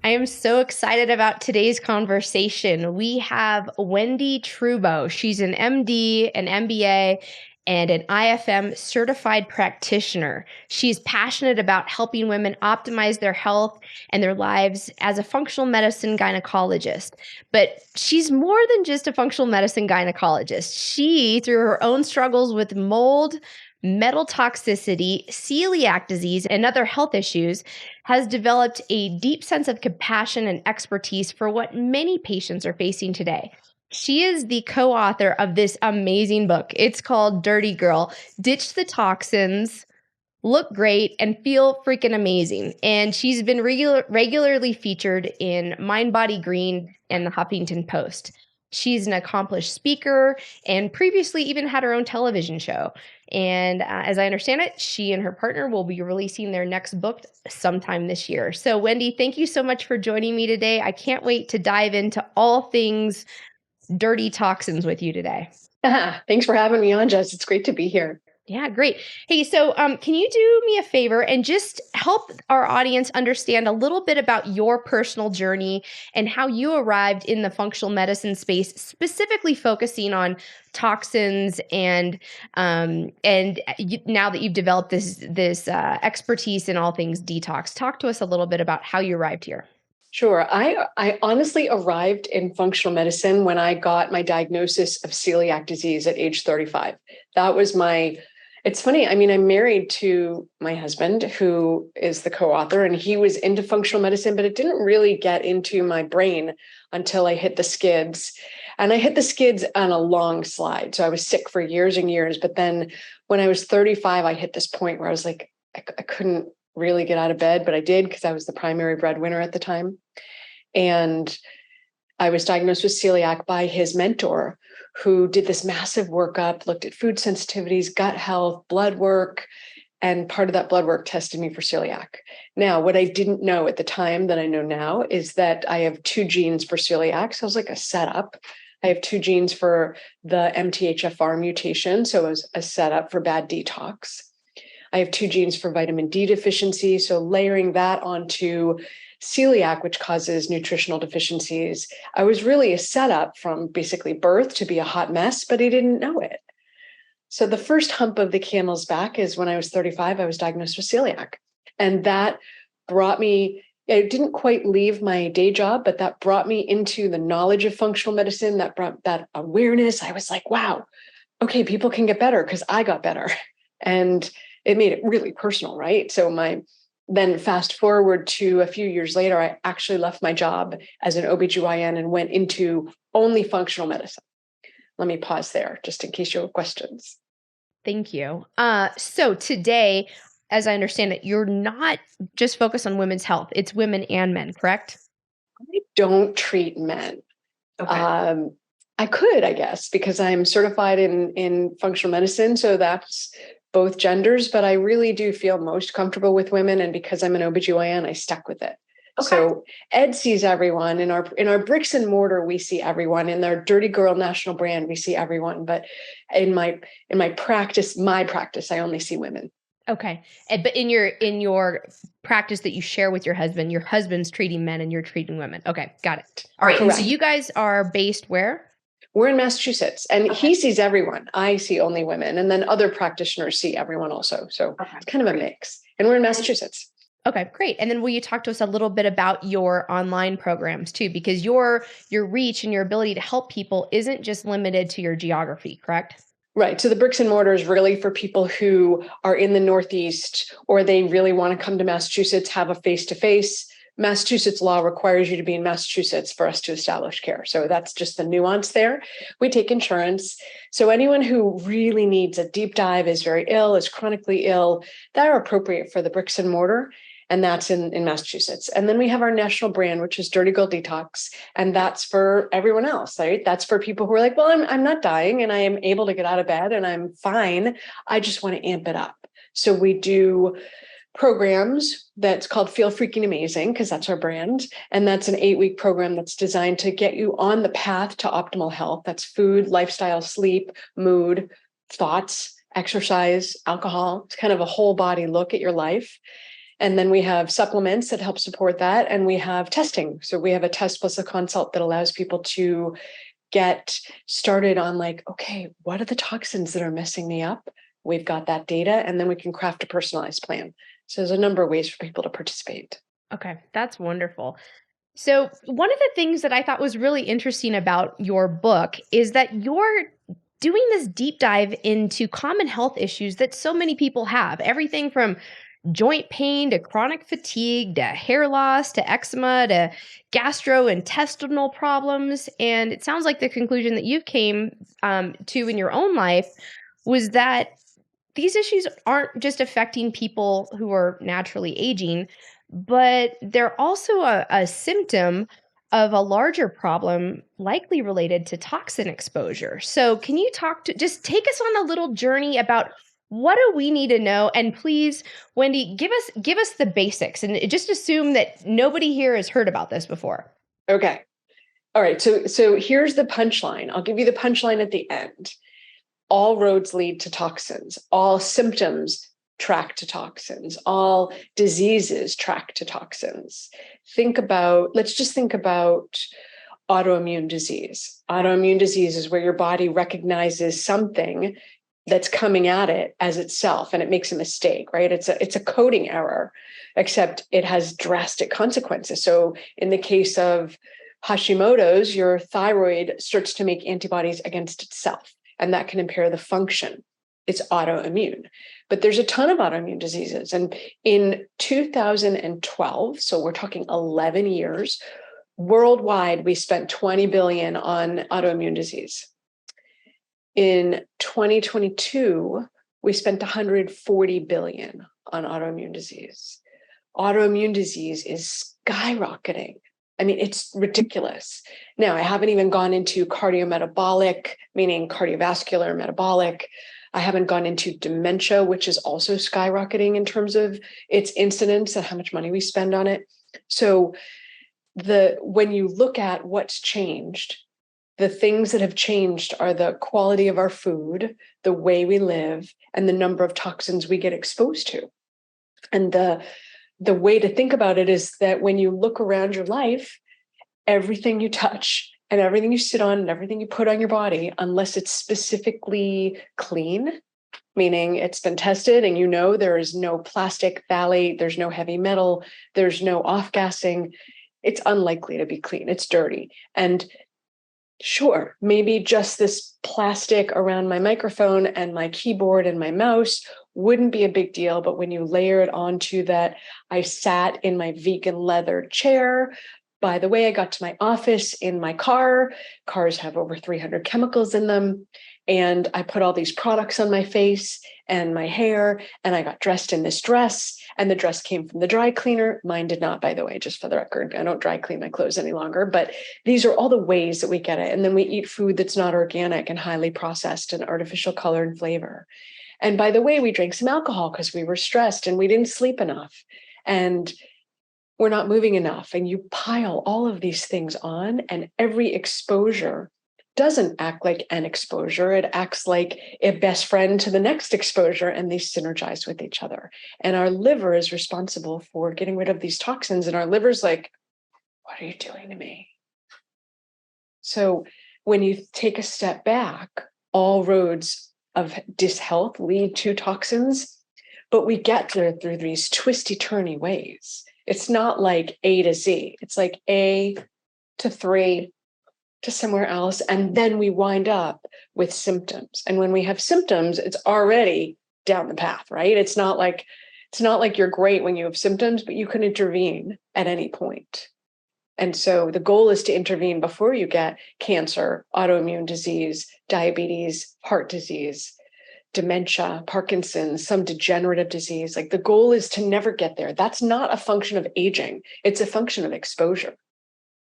I am so excited about today's conversation. We have Wendie Trubow. She's an MD, an MBA, and an IFM certified practitioner. She's passionate about helping women optimize their health and their lives as a functional medicine gynecologist. But she's more than just a functional medicine gynecologist. She, through her own struggles with mold, metal toxicity, celiac disease, and other health issues, has developed a deep sense of compassion and expertise for what many patients are facing today. She is the co-author of this amazing book. It's called Dirty Girl: Ditch the Toxins, Look Great, and Feel Freaking Amazing. And she's been regularly featured in MindBodyGreen and the Huffington Post. She's an accomplished speaker and previously even had her own television show. And as I understand it, she and her partner will be releasing their next book sometime this year. So, Wendie, thank you so much for joining me today. I can't wait to dive into all things dirty toxins with you today. Thanks for having me on, Jess. It's great to be here. Yeah, great. Hey, so can you do me a favor and just help our audience understand a little bit about your personal journey and how you arrived in the functional medicine space, specifically focusing on toxins and now that you've developed this expertise in all things detox, talk to us a little bit about how you arrived here. Sure. I honestly arrived in functional medicine when I got my diagnosis of celiac disease at age 35. That was it's funny. I mean, I'm married to my husband, who is the co-author, and he was into functional medicine, but it didn't really get into my brain until I hit the skids. And I hit the skids on a long slide. So I was sick for years and years. But then when I was 35, I hit this point where I was like, I couldn't really get out of bed, but I did because I was the primary breadwinner at the time. And I was diagnosed with celiac by his mentor, who did this massive workup, looked at food sensitivities, gut health, blood work, and part of that blood work tested me for celiac. Now, what I didn't know at the time that I know now is that I have 2 genes for celiac. So it was like a setup. I have 2 genes for the MTHFR mutation. So it was a setup for bad detox. I have 2 genes for vitamin D deficiency. So layering that onto celiac, which causes nutritional deficiencies, I was really a setup from basically birth to be a hot mess, but I didn't know it. So the first hump of the camel's back is when I was 35, I was diagnosed with celiac. And that brought me, I didn't quite leave my day job, but that brought me into the knowledge of functional medicine, that brought that awareness. I was like, wow, okay, people can get better because I got better. And it made it really personal, right? So then fast forward to a few years later, I actually left my job as an OBGYN and went into only functional medicine. Let me pause there just in case you have questions. Thank you. So today, as I understand it, you're not just focused on women's health. It's women and men, correct? I don't treat men. Okay. I could, I guess, because I'm certified in functional medicine. So that's both genders, but I really do feel most comfortable with women. And because I'm an OBGYN, I stuck with it. Okay. So Ed sees everyone. In our bricks and mortar, we see everyone. In their Dirty Girl national brand, we see everyone. But in my practice, I only see women. Okay. But in your practice that you share with your husband's treating men and you're treating women. Okay, got it. All right. Correct. So you guys are based where? We're in Massachusetts, and he sees everyone. I see only women, and then other practitioners see everyone also. So it's kind of a mix. And we're in Massachusetts. Okay, great. And then will you talk to us a little bit about your online programs too? Because your reach and your ability to help people isn't just limited to your geography, correct? Right. So the bricks and mortar is really for people who are in the Northeast, or they really want to come to Massachusetts, have a face-to-face. Massachusetts law requires you to be in Massachusetts for us to establish care. So that's just the nuance there. We take insurance. So anyone who really needs a deep dive, is very ill, is chronically ill, that are appropriate for the bricks and mortar. And that's in Massachusetts. And then we have our national brand, which is Dirty Girl Detox. And that's for everyone else, right? That's for people who are like, well, I'm not dying and I am able to get out of bed and I'm fine. I just want to amp it up. So we do programs that's called Feel Freaking Amazing, because that's our brand. And that's an 8-week program that's designed to get you on the path to optimal health. That's food, lifestyle, sleep, mood, thoughts, exercise, alcohol. It's kind of a whole body look at your life. And then we have supplements that help support that. And we have testing. So we have a test plus a consult that allows people to get started on like, okay, what are the toxins that are messing me up? We've got that data, and then we can craft a personalized plan. So there's a number of ways for people to participate. Okay, that's wonderful. So, one of the things that I thought was really interesting about your book is that you're doing this deep dive into common health issues that so many people have. Everything from joint pain to chronic fatigue to hair loss to eczema to gastrointestinal problems. And it sounds like the conclusion that you came to in your own life was that these issues aren't just affecting people who are naturally aging, but they're also a symptom of a larger problem likely related to toxin exposure. So, can you just take us on a little journey about what do we need to know? And please, Wendie, give us the basics and just assume that nobody here has heard about this before. Okay. All right. So here's the punchline. I'll give you the punchline at the end. All roads lead to toxins. All symptoms track to toxins. All diseases track to toxins. Let's just think about autoimmune disease. Autoimmune disease is where your body recognizes something that's coming at it as itself, and it makes a mistake, right? It's a coding error, except it has drastic consequences. So in the case of Hashimoto's, your thyroid starts to make antibodies against itself, and that can impair the function. It's autoimmune. But there's a ton of autoimmune diseases. And in 2012, so we're talking 11 years, worldwide, we spent 20 billion on autoimmune disease. In 2022, we spent 140 billion on autoimmune disease. Autoimmune disease is skyrocketing. I mean, it's ridiculous. Now, I haven't even gone into cardiometabolic, meaning cardiovascular, metabolic. I haven't gone into dementia, which is also skyrocketing in terms of its incidence and how much money we spend on it. So when you look at what's changed, the things that have changed are the quality of our food, the way we live, and the number of toxins we get exposed to. And the way to think about it is that when you look around your life, everything you touch and everything you sit on and everything you put on your body, unless it's specifically clean, meaning it's been tested and you know there is no plastic, phthalate, there's no heavy metal, there's no off-gassing, it's unlikely to be clean. It's dirty. And sure, maybe just this plastic around my microphone and my keyboard and my mouse wouldn't be a big deal. But when you layer it onto that, I sat in my vegan leather chair. By the way, I got to my office in my car. Cars have over 300 chemicals in them. And I put all these products on my face and my hair, and I got dressed in this dress, and the dress came from the dry cleaner. Mine did not, by the way, just for the record. I don't dry clean my clothes any longer, but these are all the ways that we get it. And then we eat food that's not organic and highly processed and artificial color and flavor. And by the way, we drank some alcohol because we were stressed and we didn't sleep enough and we're not moving enough. And you pile all of these things on, and every exposure doesn't act like an exposure. It acts like a best friend to the next exposure, and they synergize with each other. And our liver is responsible for getting rid of these toxins. And our liver's like, what are you doing to me? So when you take a step back, all roads of dishealth lead to toxins, but we get there through these twisty-turny ways. It's not like A to Z. It's like A to 3 to somewhere else, and then we wind up with symptoms. And when we have symptoms, it's already down the path, right? It's not like you're great when you have symptoms, but you can intervene at any point. And so the goal is to intervene before you get cancer, autoimmune disease, diabetes, heart disease, dementia, Parkinson's, some degenerative disease. Like the goal is to never get there. That's not a function of aging. It's a function of exposure.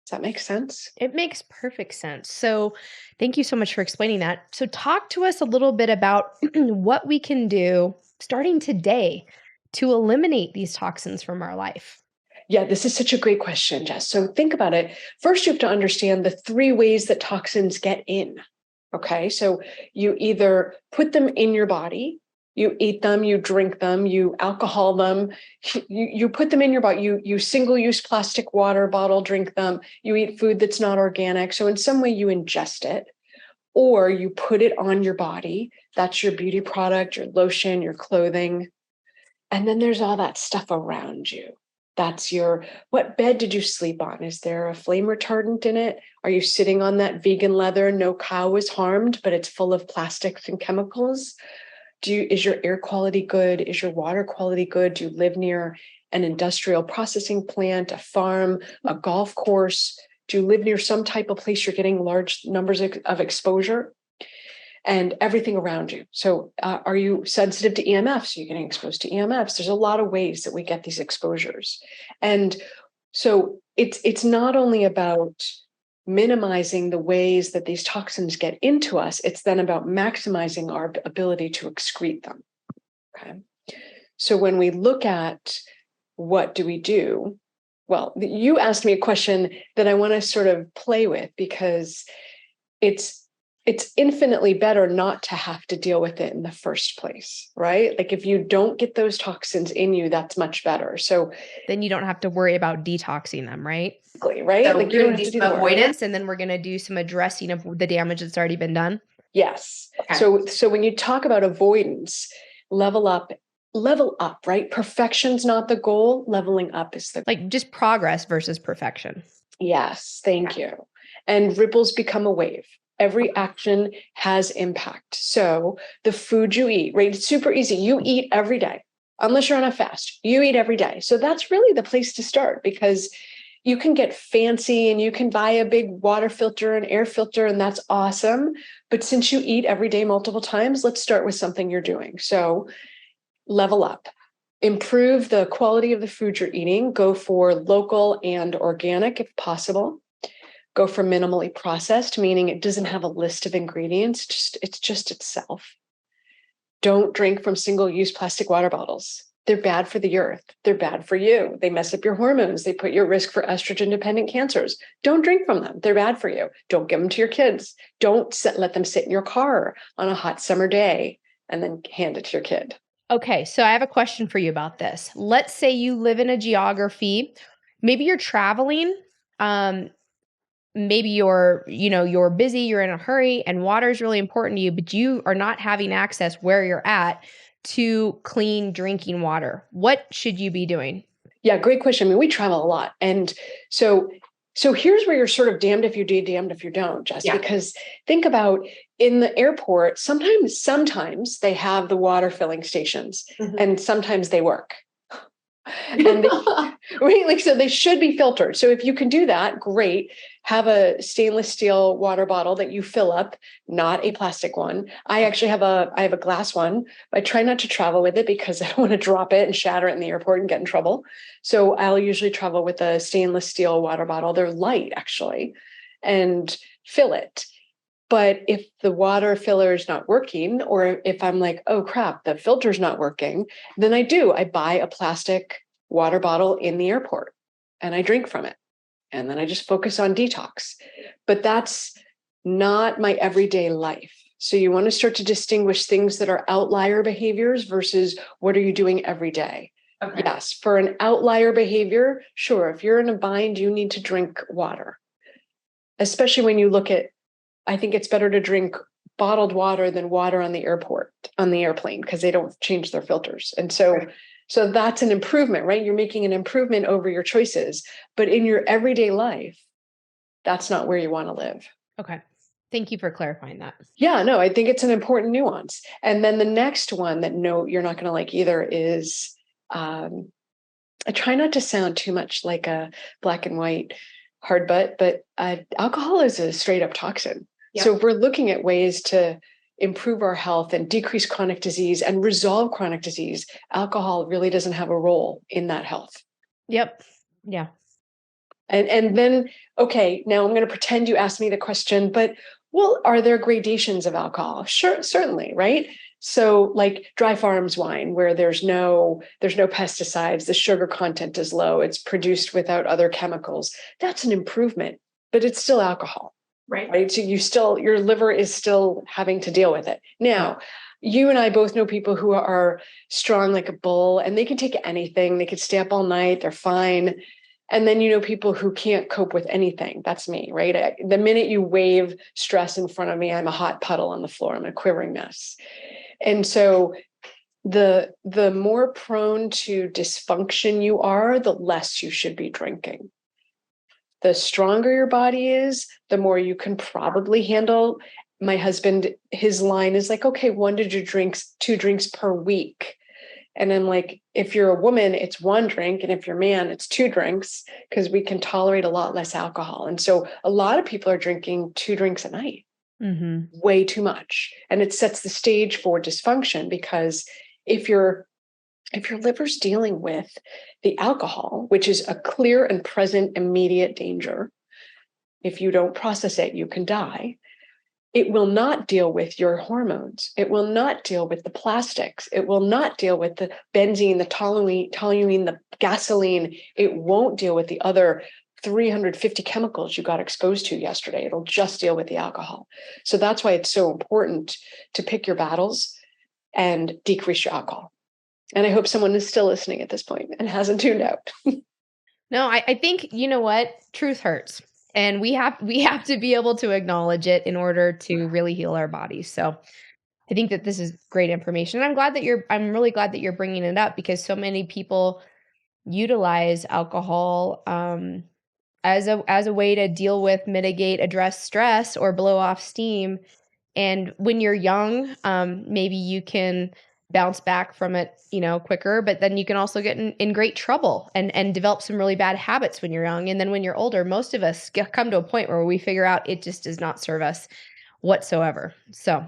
Does that make sense? It makes perfect sense. So thank you so much for explaining that. So talk to us a little bit about what we can do starting today to eliminate these toxins from our life. Yeah, this is such a great question, Jess. So think about it. First, you have to understand the 3 ways that toxins get in. Okay, so you either put them in your body, You eat them, you drink them, you alcohol them, you put them in your body, you single-use plastic water bottle, drink them, you eat food that's not organic. So in some way you ingest it, or you put it on your body. That's your beauty product, your lotion, your clothing. And then there's all that stuff around you. That's what bed did you sleep on? Is there a flame retardant in it? Are you sitting on that vegan leather? No cow was harmed, but it's full of plastics and chemicals. Is your air quality good? Is your water quality good? Do you live near an industrial processing plant, a farm, a golf course? Do you live near some type of place you're getting large numbers of exposure? And everything around you. So are you sensitive to EMFs? Are you getting exposed to EMFs? There's a lot of ways that we get these exposures. And so it's not only about minimizing the ways that these toxins get into us, it's then about maximizing our ability to excrete them. Okay. So when we look at what do we do? Well, you asked me a question that I want to sort of play with, because it's infinitely better not to have to deal with it in the first place, right? Like if you don't get those toxins in you, that's much better. So then you don't have to worry about detoxing them, right? Right? So like you don't have to do the avoidance, and then we're going to do some addressing of the damage that's already been done. Yes. Okay. So when you talk about avoidance, level up, right? Perfection's not the goal. Leveling up is like just progress versus perfection. Yes. Thank you. And ripples become a wave. Every action has impact. So the food you eat, right? It's super easy. You eat every day, unless you're on a fast. You eat every day. So that's really the place to start, because you can get fancy and you can buy a big water filter and air filter, and that's awesome. But since you eat every day multiple times, let's start with something you're doing. So level up. Improve the quality of the food you're eating. Go for local and organic if possible. Go for minimally processed, meaning it doesn't have a list of ingredients. It's just itself. Don't drink from single-use plastic water bottles. They're bad for the earth. They're bad for you. They mess up your hormones. They put you at risk for estrogen-dependent cancers. Don't drink from them. They're bad for you. Don't give them to your kids. Don't let them sit in your car on a hot summer day and then hand it to your kid. Okay, so I have a question for you about this. Let's say you live in a geography. Maybe you're traveling. Maybe you're busy, you're in a hurry, and water is really important to you, but you are not having access where you're at to clean drinking water. What should you be doing? Yeah, great question. I mean, we travel a lot. And so here's where you're sort of damned if you do, damned if you don't, Jess, because think about in the airport, sometimes they have the water filling stations, and sometimes they work. And so they should be filtered. So if you can do that, great. Have a stainless steel water bottle that you fill up, not a plastic one. I actually have a glass one. I try not to travel with it because I don't want to drop it and shatter it in the airport and get in trouble. So I'll usually travel with a stainless steel water bottle. They're light actually, and fill it. But if the water filler is not working, or if I'm like, oh crap, the filter's not working, then I buy a plastic water bottle in the airport and I drink from it. And then I just focus on detox. But that's not my everyday life. So you want to start to distinguish things that are outlier behaviors versus what are you doing every day? Okay. Yes, for an outlier behavior, sure, if you're in a bind, you need to drink water. Especially when you look at, I think it's better to drink bottled water than water on the airplane, because they don't change their filters. And so that's an improvement, right? You're making an improvement over your choices, but in your everyday life, that's not where you want to live. Okay. Thank you for clarifying that. Yeah, no, I think it's an important nuance. And then the next one that you're not going to like either is, I try not to sound too much like a black and white hard butt, but alcohol is a straight up toxin. Yep. So if we're looking at ways to improve our health and decrease chronic disease and resolve chronic disease, alcohol really doesn't have a role in that health. Yep. Yeah. And then, okay, now I'm going to pretend you asked me the question, but well, are there gradations of alcohol? Sure, certainly, right? So like Dry Farms wine, where there's no pesticides, the sugar content is low, it's produced without other chemicals. That's an improvement, but it's still alcohol. Right. So your liver is still having to deal with it. Now, you and I both know people who are strong like a bull, and they can take anything. They could stay up all night. They're fine. And then, people who can't cope with anything. That's me, right? The minute you wave stress in front of me, I'm a hot puddle on the floor. I'm a quivering mess. And so the more prone to dysfunction you are, the less you should be drinking. The stronger your body is, the more you can probably handle. My husband, his line is like, okay, 2 drinks per week. And I'm like, if you're a woman, it's 1 drink. And if you're a man, it's 2 drinks, because we can tolerate a lot less alcohol. And so a lot of people are drinking 2 drinks a night, way too much. And it sets the stage for dysfunction, because if your liver's dealing with the alcohol, which is a clear and present immediate danger, if you don't process it, you can die. It will not deal with your hormones. It will not deal with the plastics. It will not deal with the benzene, the toluene, the gasoline. It won't deal with the other 350 chemicals you got exposed to yesterday. It'll just deal with the alcohol. So that's why it's so important to pick your battles and decrease your alcohol. And I hope someone is still listening at this point and hasn't tuned out. No, I think, you know what? Truth hurts. And we have to be able to acknowledge it in order to really heal our bodies. So I think that this is great information. And I'm really glad that you're bringing it up, because so many people utilize alcohol as a way to deal with, mitigate, address stress, or blow off steam. And when you're young, maybe you can bounce back from it, quicker, but then you can also get in great trouble and develop some really bad habits when you're young. And then when you're older, most of us come to a point where we figure out it just does not serve us whatsoever. So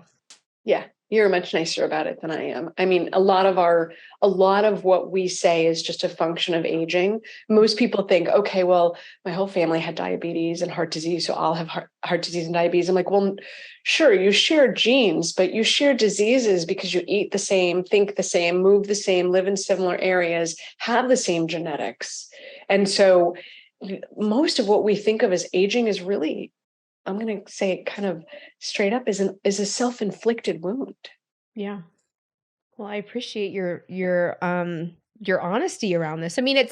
Yeah, you're much nicer about it than I am. I mean, a lot of what we say is just a function of aging. Most people think, okay, well, my whole family had diabetes and heart disease, so I'll have heart disease and diabetes. I'm like, well, sure, you share genes, but you share diseases because you eat the same, think the same, move the same, live in similar areas, have the same genetics. And so most of what we think of as aging is really, I'm going to say it kind of straight up, is a self-inflicted wound. yeah. Well, I appreciate your honesty around this. I mean,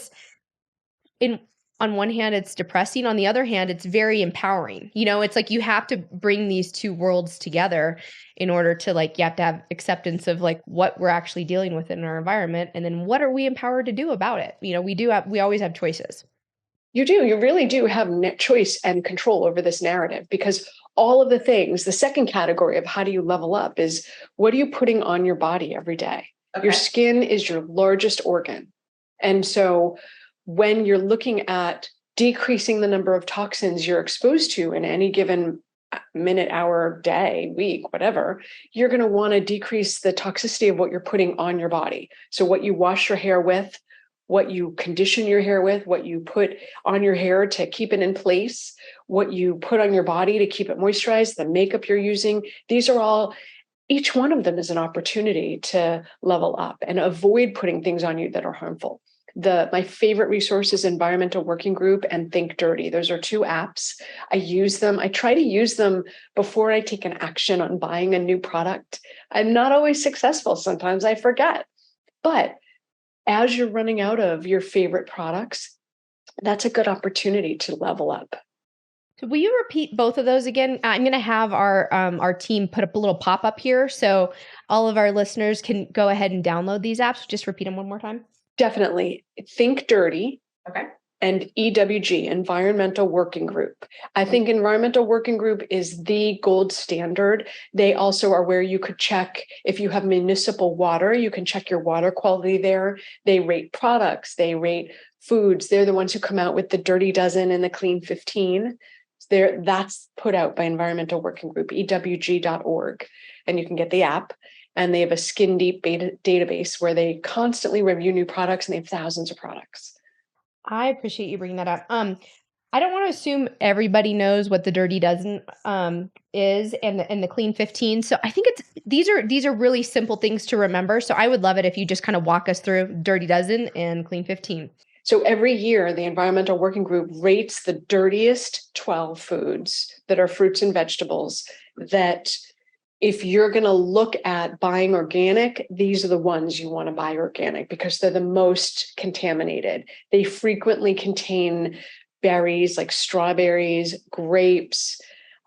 in on one hand, it's depressing. On the other hand, it's very empowering. It's like you have to bring these two worlds together in order to, like, you have to have acceptance of, like, what we're actually dealing with in our environment, and then what are we empowered to do about it? We always have choices. You do. You really do have choice and control over this narrative, because all of the things, the second category of how do you level up is, what are you putting on your body every day? Okay. Your skin is your largest organ. And so when you're looking at decreasing the number of toxins you're exposed to in any given minute, hour, day, week, whatever, you're going to want to decrease the toxicity of what you're putting on your body. So what you wash your hair with, what you condition your hair with, what you put on your hair to keep it in place, what you put on your body to keep it moisturized, the makeup you're using, these are all, each one of them is an opportunity to level up and avoid putting things on you that are harmful. My favorite resource is Environmental Working Group and Think Dirty. Those are 2 apps. I use them. I try to use them before I take an action on buying a new product. I'm not always successful. Sometimes I forget. But as you're running out of your favorite products, that's a good opportunity to level up. So will you repeat both of those again? I'm going to have our team put up a little pop-up here, so all of our listeners can go ahead and download these apps. Just repeat them one more time. Definitely. Think Dirty. Okay. And EWG, Environmental Working Group. I think Environmental Working Group is the gold standard. They also are where you could check if you have municipal water, you can check your water quality there. They rate products, they rate foods. They're the ones who come out with the Dirty Dozen and the Clean 15. That's put out by Environmental Working Group, ewg.org. And you can get the app. And they have a skin deep database where they constantly review new products, and they have thousands of products. I appreciate you bringing that up. I don't want to assume everybody knows what the Dirty Dozen is and the Clean 15. So I think these are really simple things to remember. So I would love it if you just kind of walk us through Dirty Dozen and Clean 15. So every year, the Environmental Working Group rates the dirtiest 12 foods that are fruits and vegetables that if you're going to look at buying organic, these are the ones you want to buy organic because they're the most contaminated. They frequently contain berries like strawberries, grapes,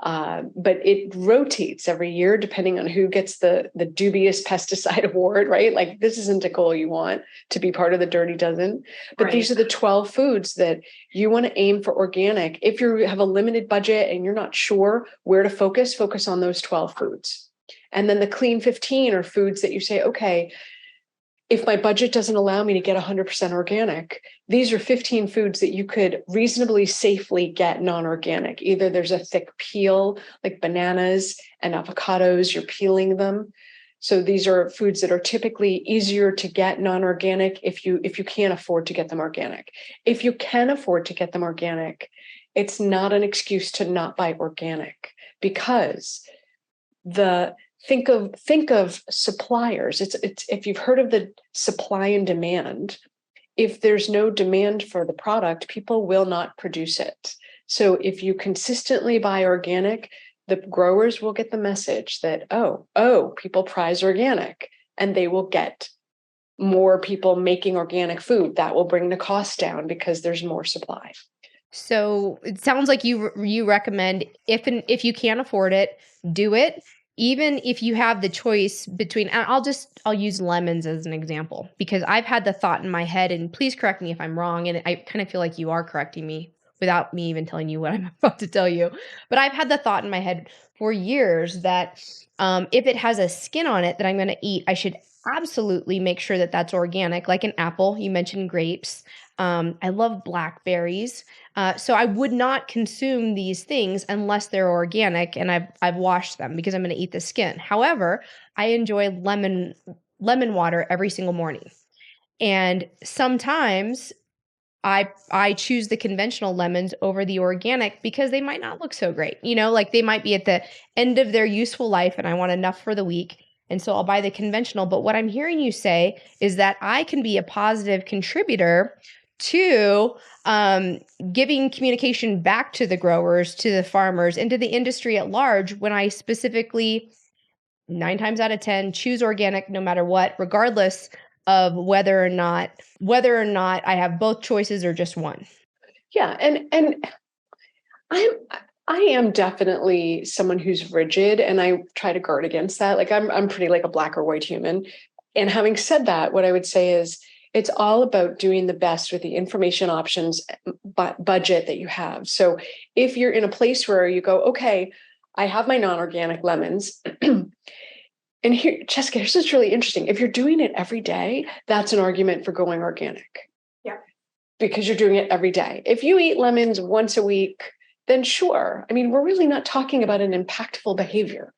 but it rotates every year depending on who gets the dubious pesticide award, right? Like this isn't a goal you want to be part of the dirty dozen. But Right. these are the 12 foods that you want to aim for organic. If you have a limited budget and you're not sure where to focus on those 12 foods. And then the clean 15 are foods that you say, okay, if my budget doesn't allow me to get 100% organic, these are 15 foods that you could reasonably safely get non-organic. Either there's a thick peel like bananas and avocados, you're peeling them. So these are foods that are typically easier to get non-organic if you can't afford to get them organic. If you can afford to get them organic, it's not an excuse to not buy organic because think of suppliers. It's if you've heard of the supply and demand, if there's no demand for the product, people will not produce it. So if you consistently buy organic, the growers will get the message that, oh, people prize organic, and they will get more people making organic food. That will bring the cost down because there's more supply. So it sounds like you recommend if you can't afford it, do it. Even if you have the choice between, and I'll use lemons as an example because I've had the thought in my head, and please correct me if I'm wrong, and I kind of feel like you are correcting me without me even telling you what I'm about to tell you. But I've had the thought in my head for years that if it has a skin on it that I'm going to eat, I should absolutely make sure that that's organic, like an apple. You mentioned grapes. I love blackberries. So I would not consume these things unless they're organic and I've washed them because I'm going to eat the skin. However, I enjoy lemon water every single morning. And sometimes I choose the conventional lemons over the organic because they might not look so great. Like they might be at the end of their useful life and I want enough for the week. And so I'll buy the conventional. But what I'm hearing you say is that I can be a positive contributor to giving communication back to the growers, to the farmers, and to the industry at large when I specifically 9 times out of 10 choose organic no matter what, regardless of whether or not I have both choices or just one. Yeah, and I am definitely someone who's rigid, and I try to guard against that. Like I'm pretty like a black or white human. And having said that, what I would say is it's all about doing the best with the information options budget that you have. So if you're in a place where you go, okay, I have my non-organic lemons. And here, Jessica, here's what's really interesting. If you're doing it every day, that's an argument for going organic. Yeah. Because you're doing it every day. If you eat lemons once a week, then sure. I mean, we're really not talking about an impactful behavior,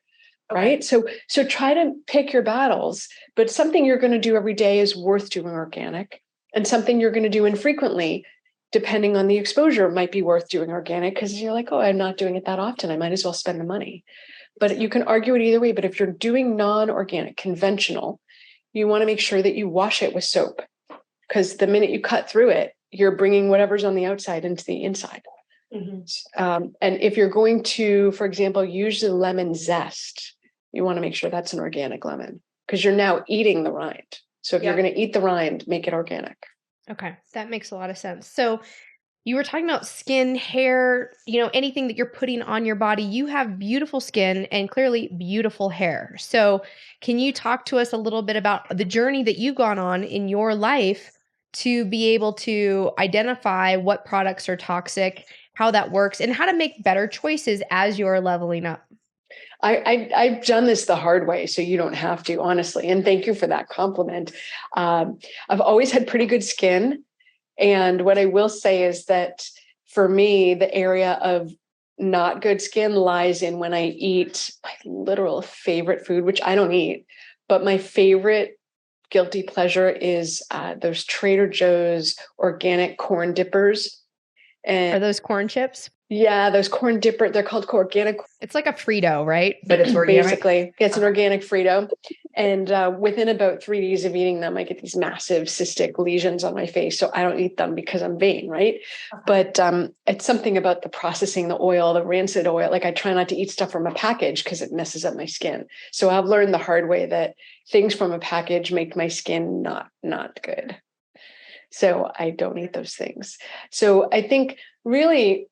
right? So try to pick your battles, but something you're going to do every day is worth doing organic, and something you're going to do infrequently, depending on the exposure, might be worth doing organic because you're like, oh, I'm not doing it that often. I might as well spend the money. But you can argue it either way. But if you're doing non-organic, conventional, you want to make sure that you wash it with soap, because the minute you cut through it, you're bringing whatever's on the outside into the inside. Mm-hmm. And if you're going to, for example, use the lemon zest, you want to make sure that's an organic lemon because you're now eating the rind. So if you're going to eat the rind, make it organic. Okay, that makes a lot of sense. So you were talking about skin, hair, anything that you're putting on your body. You have beautiful skin and clearly beautiful hair. So can you talk to us a little bit about the journey that you've gone on in your life to be able to identify what products are toxic, how that works, and how to make better choices as you're leveling up? I've done this the hard way, so you don't have to, honestly. And thank you for that compliment. I've always had pretty good skin. And what I will say is that for me, the area of not good skin lies in when I eat my literal favorite food, which I don't eat, but my favorite guilty pleasure is those Trader Joe's organic corn dippers. And are those corn chips? Yeah, those corn dipper, they're called organic. It's like a Frito, right? But it's organic. Basically, it's an organic Frito. And within about 3 days of eating them, I get these massive cystic lesions on my face. So I don't eat them because I'm vain, right? But it's something about the processing, the oil, the rancid oil. Like I try not to eat stuff from a package because it messes up my skin. So I've learned the hard way that things from a package make my skin not good. So I don't eat those things. So I think really,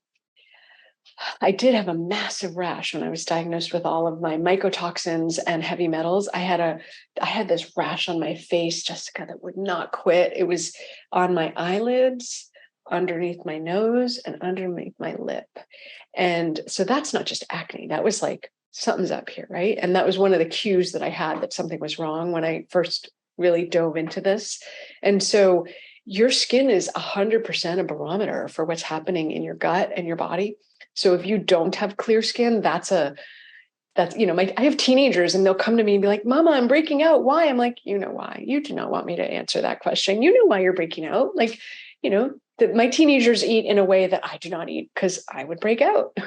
I did have a massive rash when I was diagnosed with all of my mycotoxins and heavy metals. I had this rash on my face, Jessica, that would not quit. It was on my eyelids, underneath my nose, and underneath my lip. And so that's not just acne. That was like, something's up here, right? And that was one of the cues that I had that something was wrong when I first really dove into this. And so your skin is 100% a barometer for what's happening in your gut and your body. So if you don't have clear skin, I have teenagers and they'll come to me and be like, Mama, I'm breaking out. Why? I'm like, you know why? You do not want me to answer that question. You know why you're breaking out. Like, that my teenagers eat in a way that I do not eat because I would break out.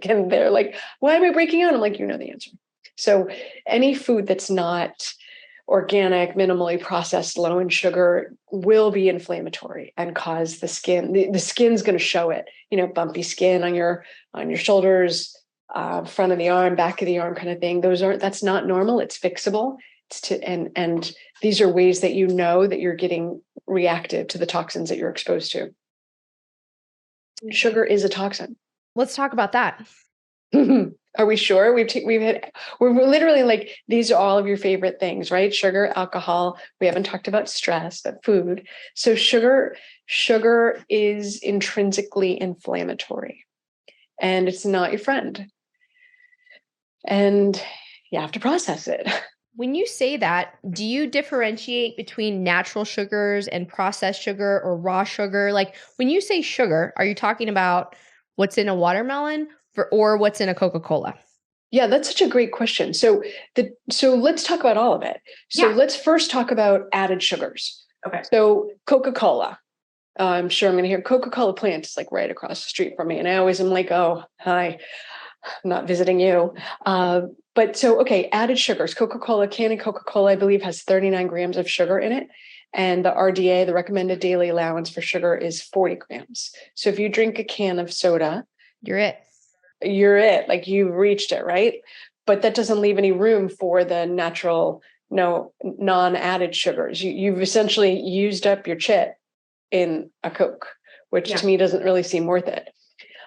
And they're like, why am I breaking out? I'm like, you know the answer. So any food that's not organic, minimally processed, low in sugar will be inflammatory and cause the skin. The skin's going to show it. Bumpy skin on your shoulders, front of the arm, back of the arm, kind of thing. That's not normal. It's fixable. And these are ways that that you're getting reactive to the toxins that you're exposed to. Sugar is a toxin. Let's talk about that. Are we sure? We're literally like, these are all of your favorite things, right? Sugar, alcohol. We haven't talked about stress, but food. So sugar is intrinsically inflammatory and it's not your friend. And you have to process it. When you say that, do you differentiate between natural sugars and processed sugar or raw sugar? Like when you say sugar, are you talking about what's in a watermelon or what's in a Coca-Cola? Yeah, that's such a great question. So let's talk about all of it. So let's first talk about added sugars. Okay. So Coca-Cola. I'm sure I'm going to hear Coca-Cola plant is like right across the street from me. And I always am like, oh, hi, I'm not visiting you. Added sugars. Coca-Cola, can of Coca-Cola, I believe, has 39 grams of sugar in it. And the RDA, the recommended daily allowance for sugar, is 40 grams. So if you drink a can of soda, you're it. Like you've reached it, right? But that doesn't leave any room for the natural, non-added sugars. You've essentially used up your chit in a Coke, which to me doesn't really seem worth it.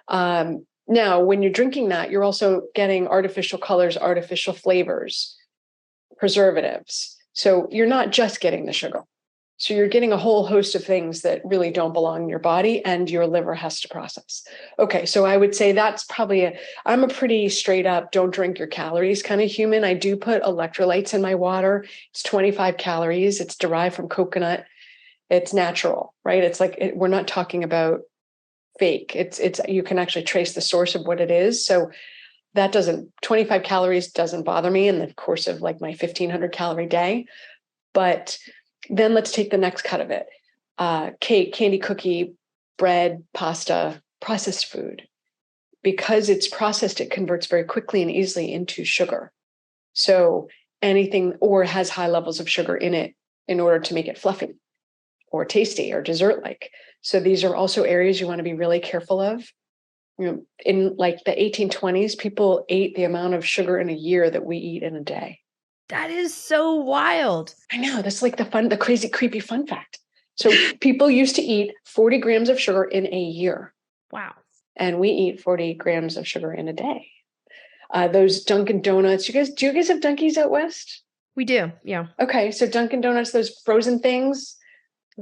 Now, when you're drinking that, you're also getting artificial colors, artificial flavors, preservatives. So you're not just getting the sugar. So you're getting a whole host of things that really don't belong in your body and your liver has to process. Okay, so I would say that's probably I'm a pretty straight up, don't drink your calories kind of human. I do put electrolytes in my water. It's 25 calories. It's derived from coconut. It's natural, right? It's like, we're not talking about fake. It's you can actually trace the source of what it is. So that 25 calories doesn't bother me in the course of like my 1,500 calorie day. But then let's take the next cut of it. Cake, candy, cookie, bread, pasta, processed food. Because it's processed, it converts very quickly and easily into sugar. So anything or has high levels of sugar in it in order to make it fluffy or tasty or dessert-like. So these are also areas you want to be really careful of. In like the 1820s, people ate the amount of sugar in a year that we eat in a day. That is so wild. I know. That's like the crazy, creepy fun fact. So people used to eat 40 grams of sugar in a year. Wow. And we eat 40 grams of sugar in a day. Those Dunkin' Donuts. Do you guys have Dunkies out west? We do. Yeah. Okay. So Dunkin' Donuts, those frozen things,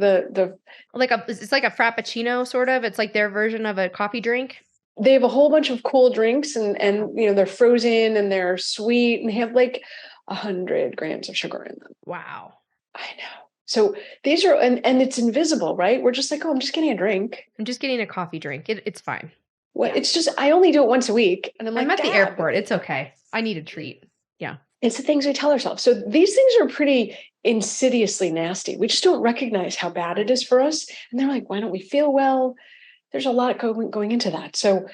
it's like a frappuccino sort of. It's like their version of a coffee drink. They have a whole bunch of cool drinks and they're frozen and they're sweet and they have like 100 grams of sugar in them. Wow. I know. So these are, and it's invisible, right? We're just like, oh, I'm just getting a drink. I'm just getting a coffee drink. It's fine. Well, it's just, I only do it once a week. And I'm at the airport. It's okay. I need a treat. Yeah. It's the things we tell ourselves. So these things are pretty insidiously nasty. We just don't recognize how bad it is for us. And they're like, why don't we feel well? There's a lot going into that. So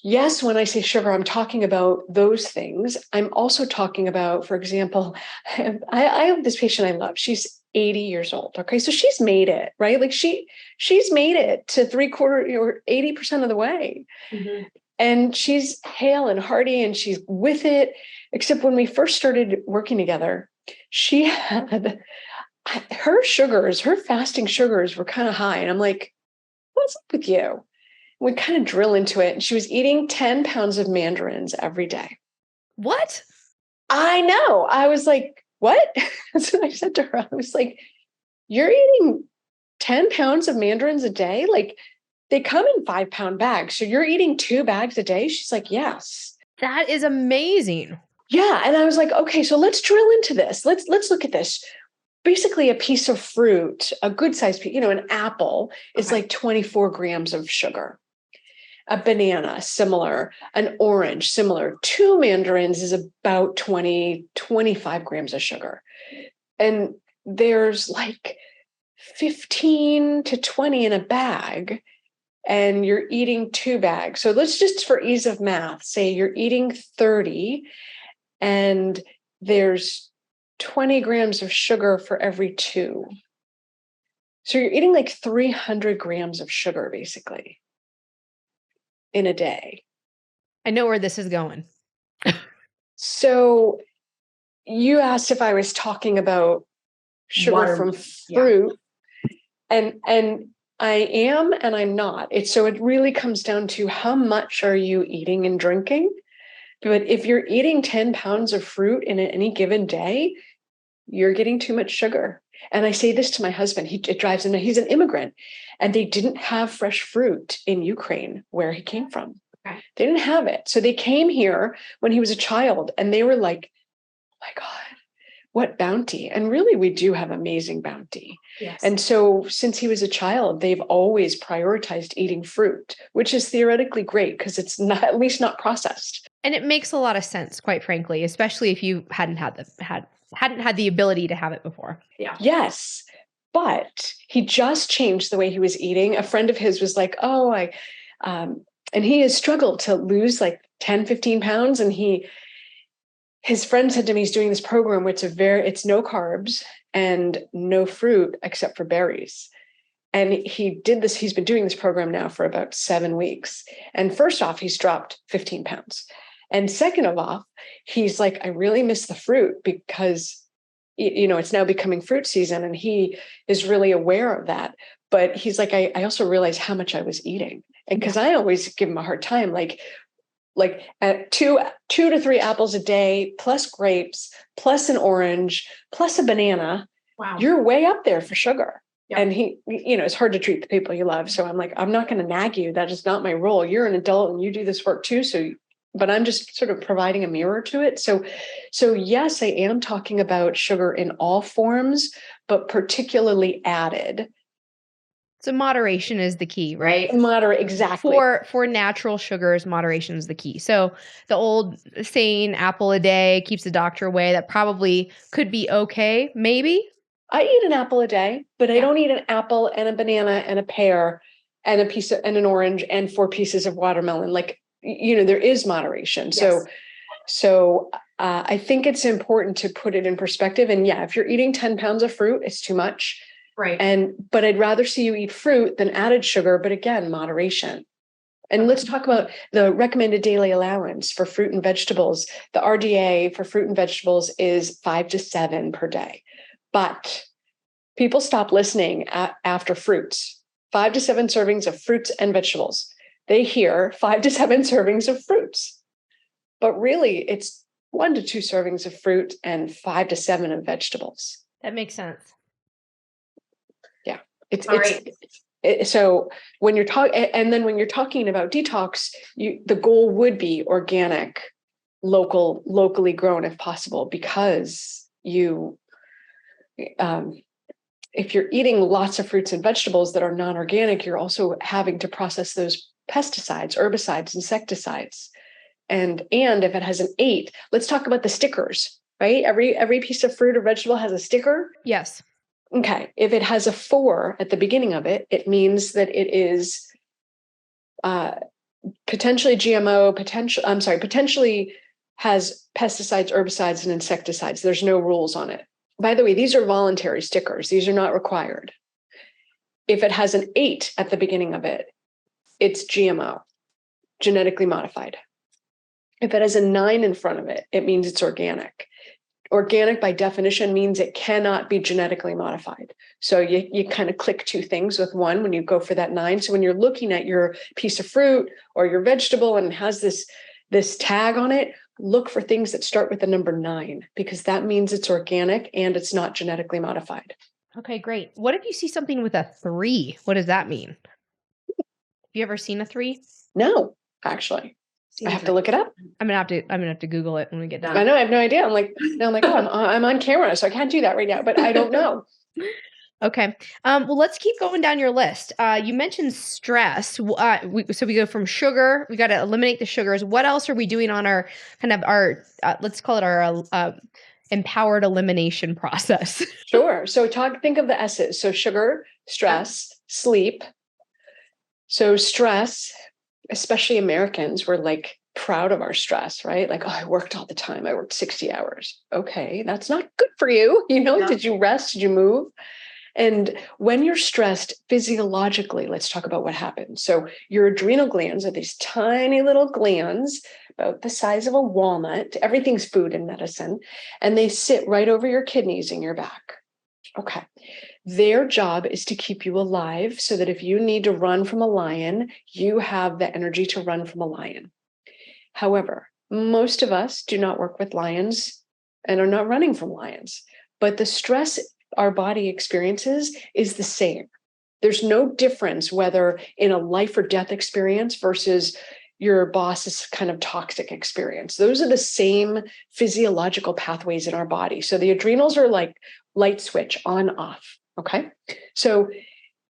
Yes, when I say sugar, I'm talking about those things. I'm also talking about, for example, I have this patient I love. She's 80 years old. Okay. So she's made it, right? Like she's made it to 3/4 or 80% of the way. Mm-hmm. And she's hale and hearty and she's with it. Except when we first started working together, she had her sugars, her fasting sugars were kind of high. And I'm like, what's up with you? We kind of drill into it. And she was eating 10 pounds of mandarins every day. What? I know. I was like, what? That's what I said to her. I was like, you're eating 10 pounds of mandarins a day? Like they come in 5-pound bags. So you're eating 2 bags a day? She's like, yes. That is amazing. Yeah. And I was like, okay, so let's drill into this. Let's look at this. Basically a piece of fruit, a good sized piece, an apple is like 24 grams of sugar. A banana, similar. An orange, similar. 2 mandarins is about 25 grams of sugar. And there's like 15 to 20 in a bag, and you're eating 2 bags. So let's just, for ease of math, say you're eating 30, and there's 20 grams of sugar for every 2. So you're eating like 300 grams of sugar, basically, in a day. I know where this is going. So you asked if I was talking about sugar from fruit, and I am and I'm not. So it really comes down to how much are you eating and drinking. But if you're eating 10 pounds of fruit in any given day, you're getting too much sugar. And I say this to my husband. It drives him. He's an immigrant, and they didn't have fresh fruit in Ukraine, where he came from. Okay. They didn't have it. So they came here when he was a child, and they were like, oh my God, what bounty. And really, we do have amazing bounty. Yes. And so since he was a child, they've always prioritized eating fruit, which is theoretically great because it's not, at least not processed. And it makes a lot of sense, quite frankly, especially if you hadn't had the ability to have it before. Yeah. Yes. But he just changed the way he was eating. A friend of his was like, and he has struggled to lose like 10, 15 pounds. And his friend said to me, he's doing this program where it's no carbs and no fruit except for berries. And he's been doing this program now for about 7 weeks. And first off, he's dropped 15 pounds. And second of all, he's like, I really miss the fruit because, it's now becoming fruit season, and he is really aware of that. But he's like, I also realized how much I was eating. And because I always give him a hard time, like at 2 to 3 apples a day, plus grapes, plus an orange, plus a banana. Wow. You're way up there for sugar. Yep. And it's hard to treat the people you love. So I'm like, I'm not going to nag you. That is not my role. You're an adult and you do this work too. But I'm just sort of providing a mirror to it. So yes, I am talking about sugar in all forms, but particularly added. So moderation is the key, right? Exactly. For natural sugars, moderation is the key. So the old saying, apple a day keeps the doctor away, that probably could be okay, maybe. I eat an apple a day, but I don't eat an apple and a banana and a pear and an orange and 4 pieces of watermelon. Like, there is moderation. Yes. So I think it's important to put it in perspective. And if you're eating 10 pounds of fruit, it's too much. Right. But I'd rather see you eat fruit than added sugar. But again, moderation. And let's talk about the recommended daily allowance for fruit and vegetables. The RDA for fruit and vegetables is 5 to 7 per day. But people stop listening after fruits. 5 to 7 servings of fruits and vegetables. They hear 5 to 7 servings of fruits. But really, it's 1 to 2 servings of fruit and 5 to 7 of vegetables. That makes sense. Yeah. So when you're talking about detox, the goal would be organic, locally grown if possible, because if you're eating lots of fruits and vegetables that are non-organic, you're also having to process those pesticides, herbicides, insecticides. And if it has an 8, let's talk about the stickers, right? Every piece of fruit or vegetable has a sticker. Yes. Okay. If it has a 4 at the beginning of it, it means that it is potentially GMO, potentially has pesticides, herbicides, and insecticides. There's no rules on it. By the way, these are voluntary stickers. These are not required. If it has an 8 at the beginning of it, it's GMO, genetically modified. If it has a 9 in front of it, it means it's organic. Organic, by definition, means it cannot be genetically modified. So you kind of click two things with one when you go for that 9. So when you're looking at your piece of fruit or your vegetable and it has this tag on it, look for things that start with the number 9, because that means it's organic and it's not genetically modified. Okay, great. What if you see something with a 3? What does that mean? Have you ever seen a 3? No, actually. I have to look it up. I'm gonna have to Google it when we get done. I know, I have no idea. I'm like, oh, I'm on camera, so I can't do that right now, but I don't know. Okay. Well, let's keep going down your list. You mentioned stress. So we go from sugar. We got to eliminate the sugars. What else are we doing on our let's call it our empowered elimination process? Sure. So think of the S's. So sugar, stress, sleep. So stress, especially Americans, we're like proud of our stress, right? Like, oh, I worked all the time. I worked 60 hours. Okay, that's not good for you. Yeah. Did you rest? Did you move? And when you're stressed physiologically, let's talk about what happens. So your adrenal glands are these tiny little glands about the size of a walnut. Everything's food and medicine. And they sit right over your kidneys in your back. Okay. Their job is to keep you alive so that if you need to run from a lion, you have the energy to run from a lion. However, most of us do not work with lions and are not running from lions, but the stress our body experiences is the same. There's no difference whether in a life or death experience versus your boss's kind of toxic experience. Those are the same physiological pathways in our body. So the adrenals are like light switch on off. Okay. So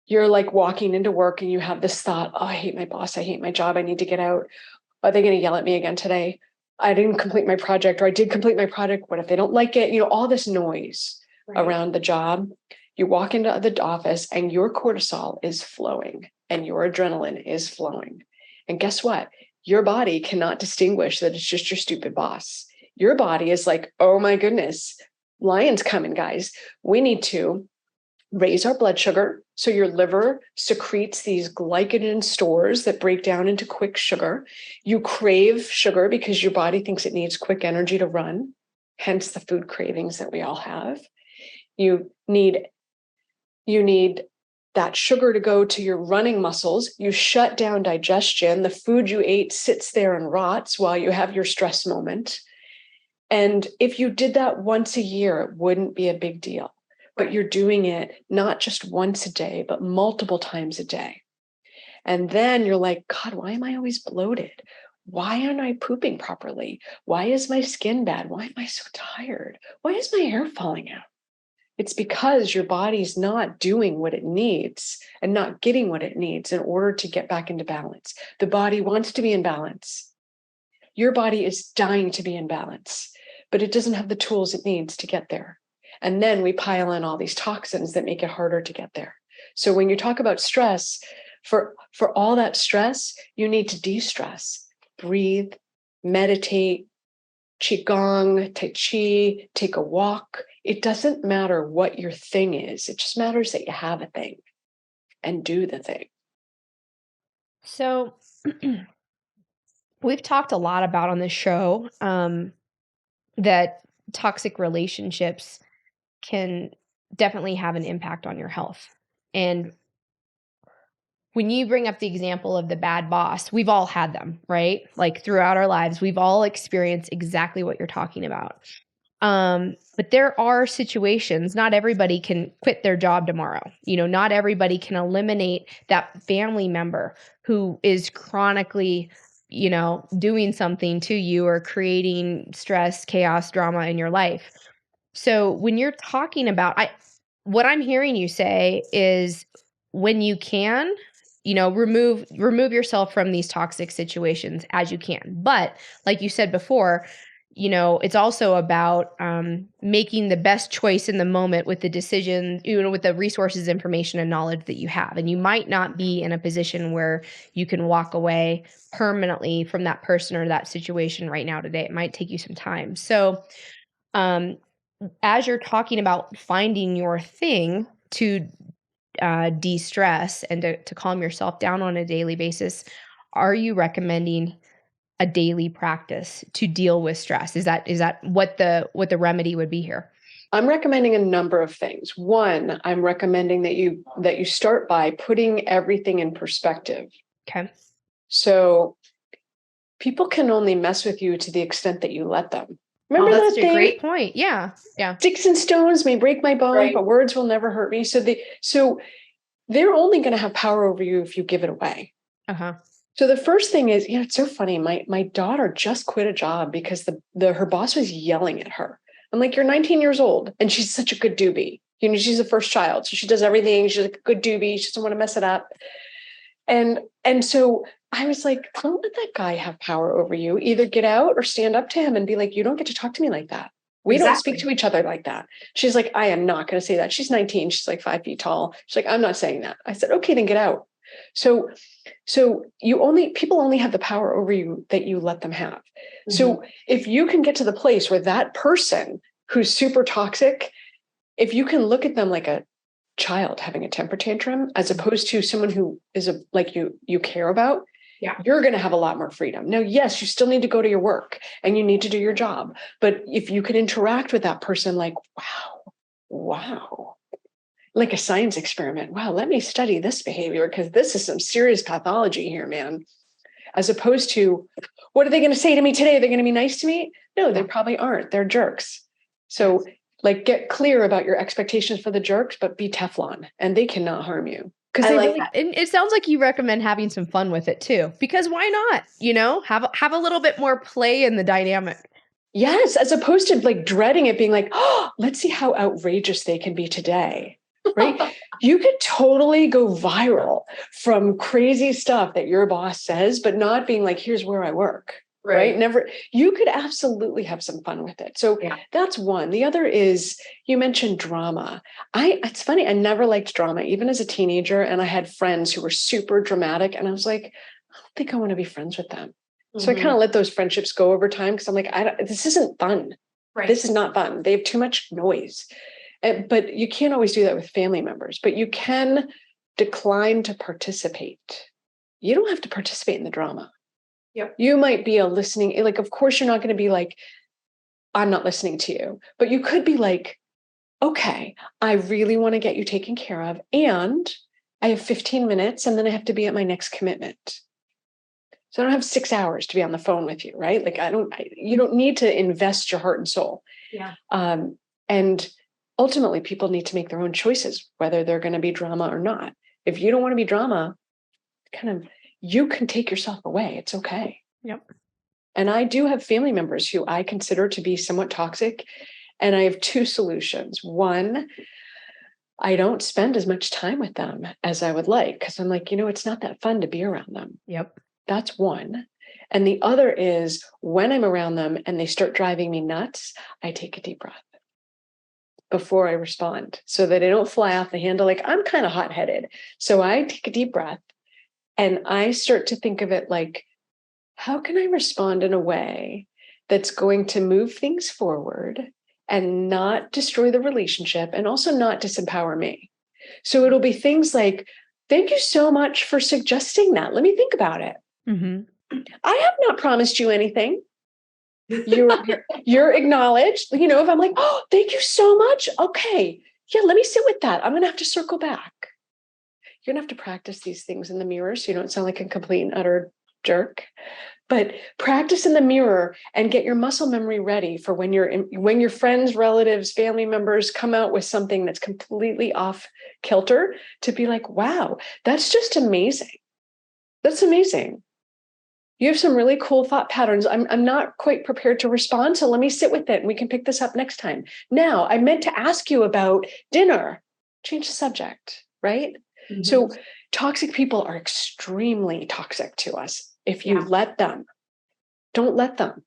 you're like walking into work and you have this thought, oh, I hate my boss. I hate my job. I need to get out. Are they going to yell at me again today? I didn't complete my project, or I did complete my project. What if they don't like it? All this noise around the job. You walk into the office and your cortisol is flowing and your adrenaline is flowing. And guess what? Your body cannot distinguish that it's just your stupid boss. Your body is like, oh my goodness, lion's coming, guys. We need to raise our blood sugar. So your liver secretes these glycogen stores that break down into quick sugar. You crave sugar because your body thinks it needs quick energy to run, hence the food cravings that we all have. You need that sugar to go to your running muscles. You shut down digestion. The food you ate sits there and rots while you have your stress moment. And if you did that once a year, it wouldn't be a big deal. But you're doing it not just once a day, but multiple times a day. And then you're like, God, why am I always bloated? Why aren't I pooping properly? Why is my skin bad? Why am I so tired? Why is my hair falling out? It's because your body's not doing what it needs and not getting what it needs in order to get back into balance. The body wants to be in balance. Your body is dying to be in balance, but it doesn't have the tools it needs to get there. And then we pile in all these toxins that make it harder to get there. So when you talk about stress, for all that stress, you need to de-stress, breathe, meditate, qigong, tai chi, take a walk. It doesn't matter what your thing is. It just matters that you have a thing and do the thing. So we've talked a lot about on this show that toxic relationships can definitely have an impact on your health. And when you bring up the example of the bad boss, we've all had them, right? Like throughout our lives, we've all experienced exactly what you're talking about. But there are situations, not everybody can quit their job tomorrow. Not everybody can eliminate that family member who is chronically, doing something to you or creating stress, chaos, drama in your life. So when you're talking about, what I'm hearing you say is when you can, remove yourself from these toxic situations as you can. But like you said before, it's also about making the best choice in the moment with the decision, with the resources, information, and knowledge that you have. And you might not be in a position where you can walk away permanently from that person or that situation right now today. It might take you some time. So as you're talking about finding your thing to de-stress and to calm yourself down on a daily basis, are you recommending a daily practice to deal with stress? Is that what the remedy would be here? I'm recommending a number of things. One, I'm recommending that you start by putting everything in perspective. Okay. So people can only mess with you to the extent that you let them. Remember that's that a thing? Great point. Yeah. Sticks and stones may break my bone, Right. but words will never hurt me. So they're only going to have power over you if you give it away. Uh-huh. So the first thing is, it's so funny. My daughter just quit a job because her boss was yelling at her. I'm like, you're 19 years old, and she's such a good doobie. She's the first child, so she does everything. She's like a good doobie. She doesn't want to mess it up. And so I was like, don't let that guy have power over you. Either get out or stand up to him and be like, you don't get to talk to me like that. We don't speak to each other like that. She's like, I am not going to say that. She's 19. She's like 5 feet tall. She's like, I'm not saying that. I said, okay, then get out. So people only have the power over you that you let them have. Mm-hmm. So if you can get to the place where that person who's super toxic, if you can look at them like a child having a temper tantrum, as opposed to someone who is like you care about, you're going to have a lot more freedom. Now, yes, you still need to go to your work and you need to do your job. But if you can interact with that person like, wow, like a science experiment. Wow, let me study this behavior because this is some serious pathology here, man. As opposed to, what are they going to say to me today? Are they going to be nice to me? No, they probably aren't. They're jerks. So get clear about your expectations for the jerks, but be Teflon and they cannot harm you. Because it sounds like you recommend having some fun with it too, because why not? Have a little bit more play in the dynamic. Yes, as opposed to like dreading it, being like, oh, let's see how outrageous they can be today. Right? You could totally go viral from crazy stuff that your boss says, but not being like, here's where I work. Right? Never. You could absolutely have some fun with it. So that's one. The other is, you mentioned drama. It's funny. I never liked drama, even as a teenager. And I had friends who were super dramatic. And I was like, I don't think I want to be friends with them. Mm-hmm. So I kind of let those friendships go over time because I'm like, this isn't fun. Right. This is not fun. They have too much noise. But you can't always do that with family members, but you can decline to participate. You don't have to participate in the drama. Yep. You might be like, of course, you're not going to be like, I'm not listening to you, but you could be like, okay, I really want to get you taken care of. And I have 15 minutes and then I have to be at my next commitment. So I don't have 6 hours to be on the phone with you, right? Like you don't need to invest your heart and soul. Yeah. And ultimately, people need to make their own choices, whether they're going to be drama or not. If you don't want to be drama, you can take yourself away. It's okay. Yep. And I do have family members who I consider to be somewhat toxic. And I have two solutions. One, I don't spend as much time with them as I would like because I'm like, it's not that fun to be around them. Yep. That's one. And the other is when I'm around them and they start driving me nuts, I take a deep breath before I respond so that I don't fly off the handle. Like, I'm kind of hot-headed. So I take a deep breath and I start to think of it like, how can I respond in a way that's going to move things forward and not destroy the relationship and also not disempower me? So it'll be things like, thank you so much for suggesting that. Let me think about it. Mm-hmm. I have not promised you anything. You're acknowledged, if I'm like, oh, thank you so much. Okay. Yeah, let me sit with that. I'm going to have to circle back. You're going to have to practice these things in the mirror so you don't sound like a complete and utter jerk. But practice in the mirror and get your muscle memory ready for when your friends, relatives, family members come out with something that's completely off kilter, to be like, wow, that's just amazing. That's amazing. You have some really cool thought patterns. I'm not quite prepared to respond, so let me sit with it and we can pick this up next time. Now, I meant to ask you about dinner. Change the subject, right? Mm-hmm. So toxic people are extremely toxic to us if you let them. Don't let them.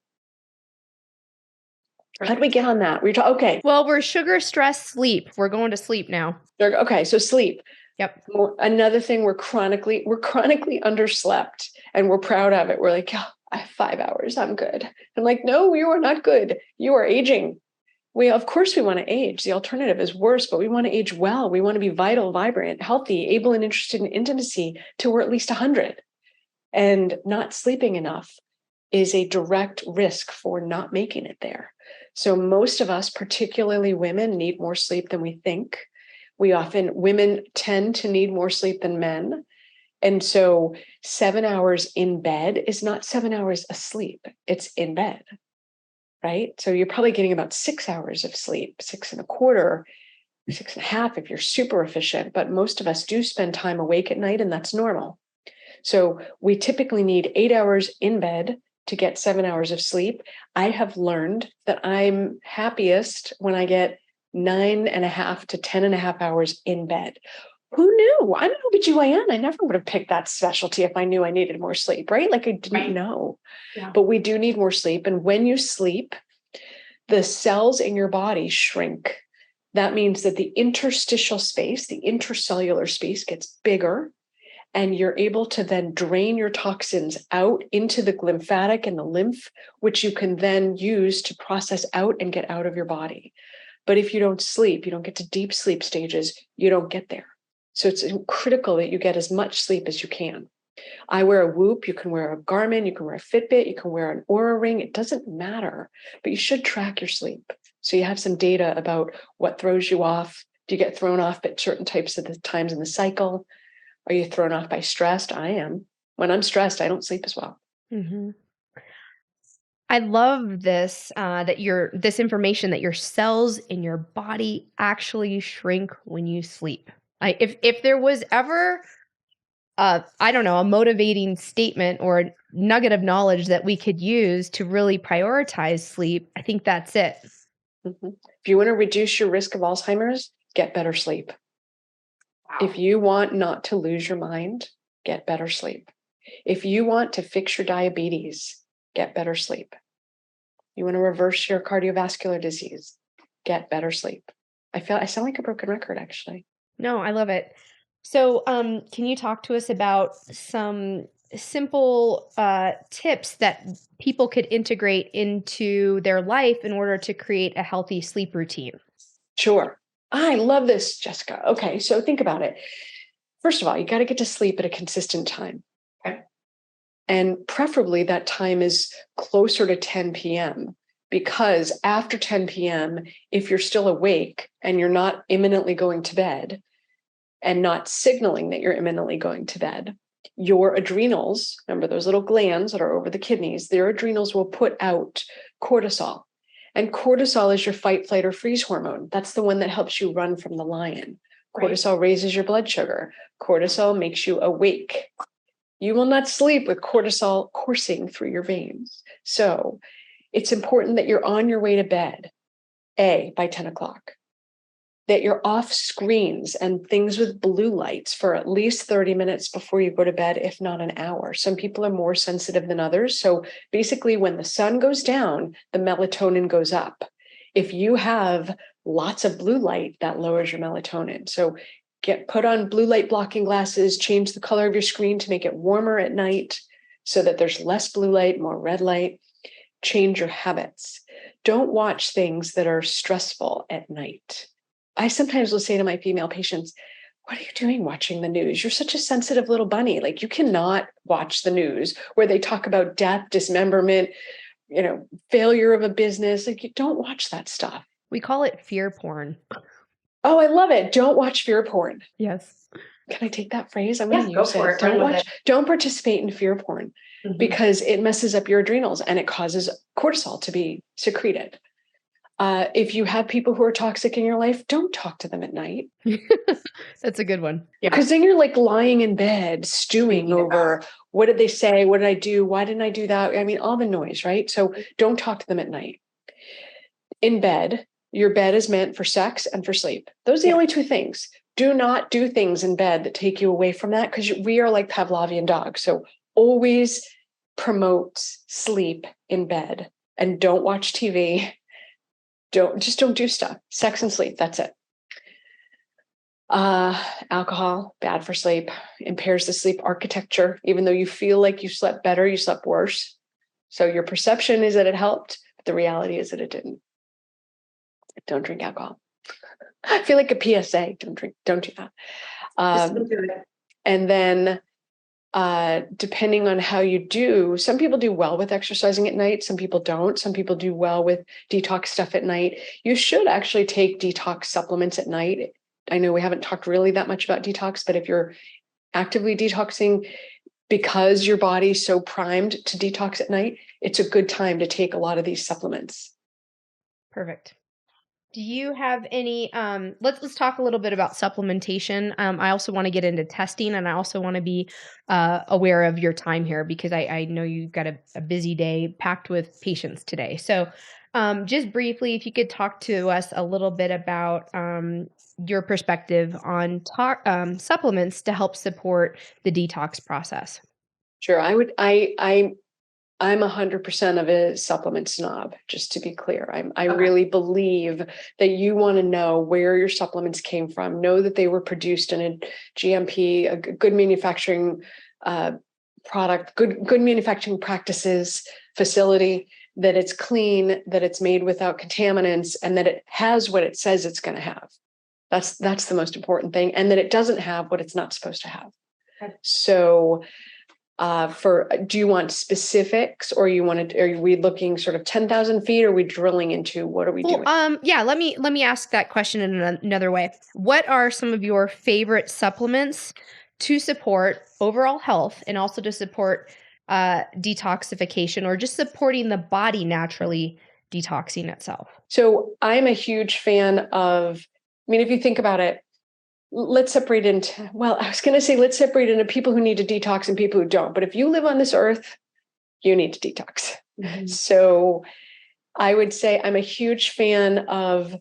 How do we get on that? Okay. Well, we're sugar, stress, sleep. We're going to sleep now. Okay. So sleep. Yep. Another thing, we're chronically underslept, and we're proud of it. We're like, oh, I have 5 hours. I'm good. I'm like, no, you are not good. You are aging. Of course we want to age. The alternative is worse, but we want to age well. We want to be vital, vibrant, healthy, able and interested in intimacy till we're at least 100. And not sleeping enough is a direct risk for not making it there. So most of us, particularly women, need more sleep than we think. Women tend to need more sleep than men. And so 7 hours in bed is not 7 hours asleep. It's in bed, right? So you're probably getting about 6 hours of sleep, 6.25, 6.5 if you're super efficient. But most of us do spend time awake at night, and that's normal. So we typically need 8 hours in bed to get 7 hours of sleep. I have learned that I'm happiest when I get 9.5 to 10.5 hours in bed. Who knew? I'm an OBGYN. I never would have picked that specialty if I knew I needed more sleep, right? Like I didn't know. Yeah. But we do need more sleep. And when you sleep, the cells in your body shrink. That means that the interstitial space, the intercellular space gets bigger, and you're able to then drain your toxins out into the lymphatic and the lymph, which you can then use to process out and get out of your body. But if you don't sleep, you don't get to deep sleep stages, you don't get there. So it's critical that you get as much sleep as you can. I wear a Whoop, you can wear a Garmin, you can wear a Fitbit, you can wear an Oura Ring. It doesn't matter, but you should track your sleep. So you have some data about what throws you off. Do you get thrown off at certain types of the times in the cycle? Are you thrown off by stress? I am. When I'm stressed, I don't sleep as well. Mm-hmm. I love this, this information that your cells in your body actually shrink when you sleep. If there was ever, I don't know, a motivating statement or a nugget of knowledge that we could use to really prioritize sleep, I think that's it. Mm-hmm. If you want to reduce your risk of Alzheimer's, get better sleep. Wow. If you want not to lose your mind, get better sleep. If you want to fix your diabetes, get better sleep. You want to reverse your cardiovascular disease, get better sleep. I sound like a broken record, actually. No, I love it. So, can you talk to us about some simple tips that people could integrate into their life in order to create a healthy sleep routine? Sure. I love this, Jessica. Okay, so think about it. First of all, you got to get to sleep at a consistent time. Okay. And preferably that time is closer to 10 p.m. because after 10 p.m., if you're still awake and you're not imminently going to bed and not signaling that you're imminently going to bed, your adrenals, remember those little glands that are over the kidneys, their adrenals will put out cortisol. And cortisol is your fight, flight, or freeze hormone. That's the one that helps you run from the lion. Cortisol raises your blood sugar. Cortisol makes you awake. You will not sleep with cortisol coursing through your veins. So it's important that you're on your way to bed, by 10 o'clock, that you're off screens and things with blue lights for at least 30 minutes before you go to bed, if not an hour. Some people are more sensitive than others. So basically, when the sun goes down, the melatonin goes up. If you have lots of blue light, that lowers your melatonin. So put on blue light blocking glasses, change the color of your screen to make it warmer at night so that there's less blue light, more red light. Change your habits. Don't watch things that are stressful at night. I sometimes will say to my female patients, what are you doing watching the news? You're such a sensitive little bunny. Like, you cannot watch the news where they talk about death, dismemberment, failure of a business. Like, you don't watch that stuff. We call it fear porn. Oh, I love it. Don't watch fear porn. Yes. Can I take that phrase? I'm going to use it. Don't participate in fear porn because it messes up your adrenals and it causes cortisol to be secreted. If you have people who are toxic in your life, don't talk to them at night. That's a good one. Because then you're like lying in bed, stewing over what did they say? What did I do? Why didn't I do that? I mean, all the noise, right? So don't talk to them at night. In bed, your bed is meant for sex and for sleep. Those are the only two things. Do not do things in bed that take you away from that, because we are like Pavlovian dogs. So always promote sleep in bed and don't watch TV. don't do stuff. Sex and sleep, that's it. Alcohol, bad for sleep, impairs the sleep architecture. Even though you feel like you slept better, you slept worse. So your perception is that it helped, but the reality is that it didn't. Don't drink alcohol. I feel like a PSA. Don't do that. Don't do it. And then depending on how you do, some people do well with exercising at night. Some people don't. Some people do well with detox stuff at night. You should actually take detox supplements at night. I know we haven't talked really that much about detox, but if you're actively detoxing because your body's so primed to detox at night, it's a good time to take a lot of these supplements. Perfect. Do you have any let's talk a little bit about supplementation. I also want to get into testing, and I also want to be aware of your time here because I know you've got a busy day packed with patients today. So just briefly, if you could talk to us a little bit about your perspective on supplements to help support the detox process. Sure. I'm 100% of a supplement snob, just to be clear. I Okay. really believe that you want to know where your supplements came from, know that they were produced in a GMP, a good manufacturing product, good manufacturing practices facility, that it's clean, that it's made without contaminants, and that it has what it says it's going to have. That's the most important thing, and that it doesn't have what it's not supposed to have. Okay. So do you want specifics, or are we looking sort of 10,000 feet? Or are we drilling into what are we doing? Yeah, let me ask that question in another way. What are some of your favorite supplements to support overall health and also to support detoxification or just supporting the body naturally detoxing itself? So I'm a huge fan of, if you think about it, let's separate into people who need to detox and people who don't. But if you live on this earth, you need to detox. Mm-hmm. So I would say I'm a huge fan of,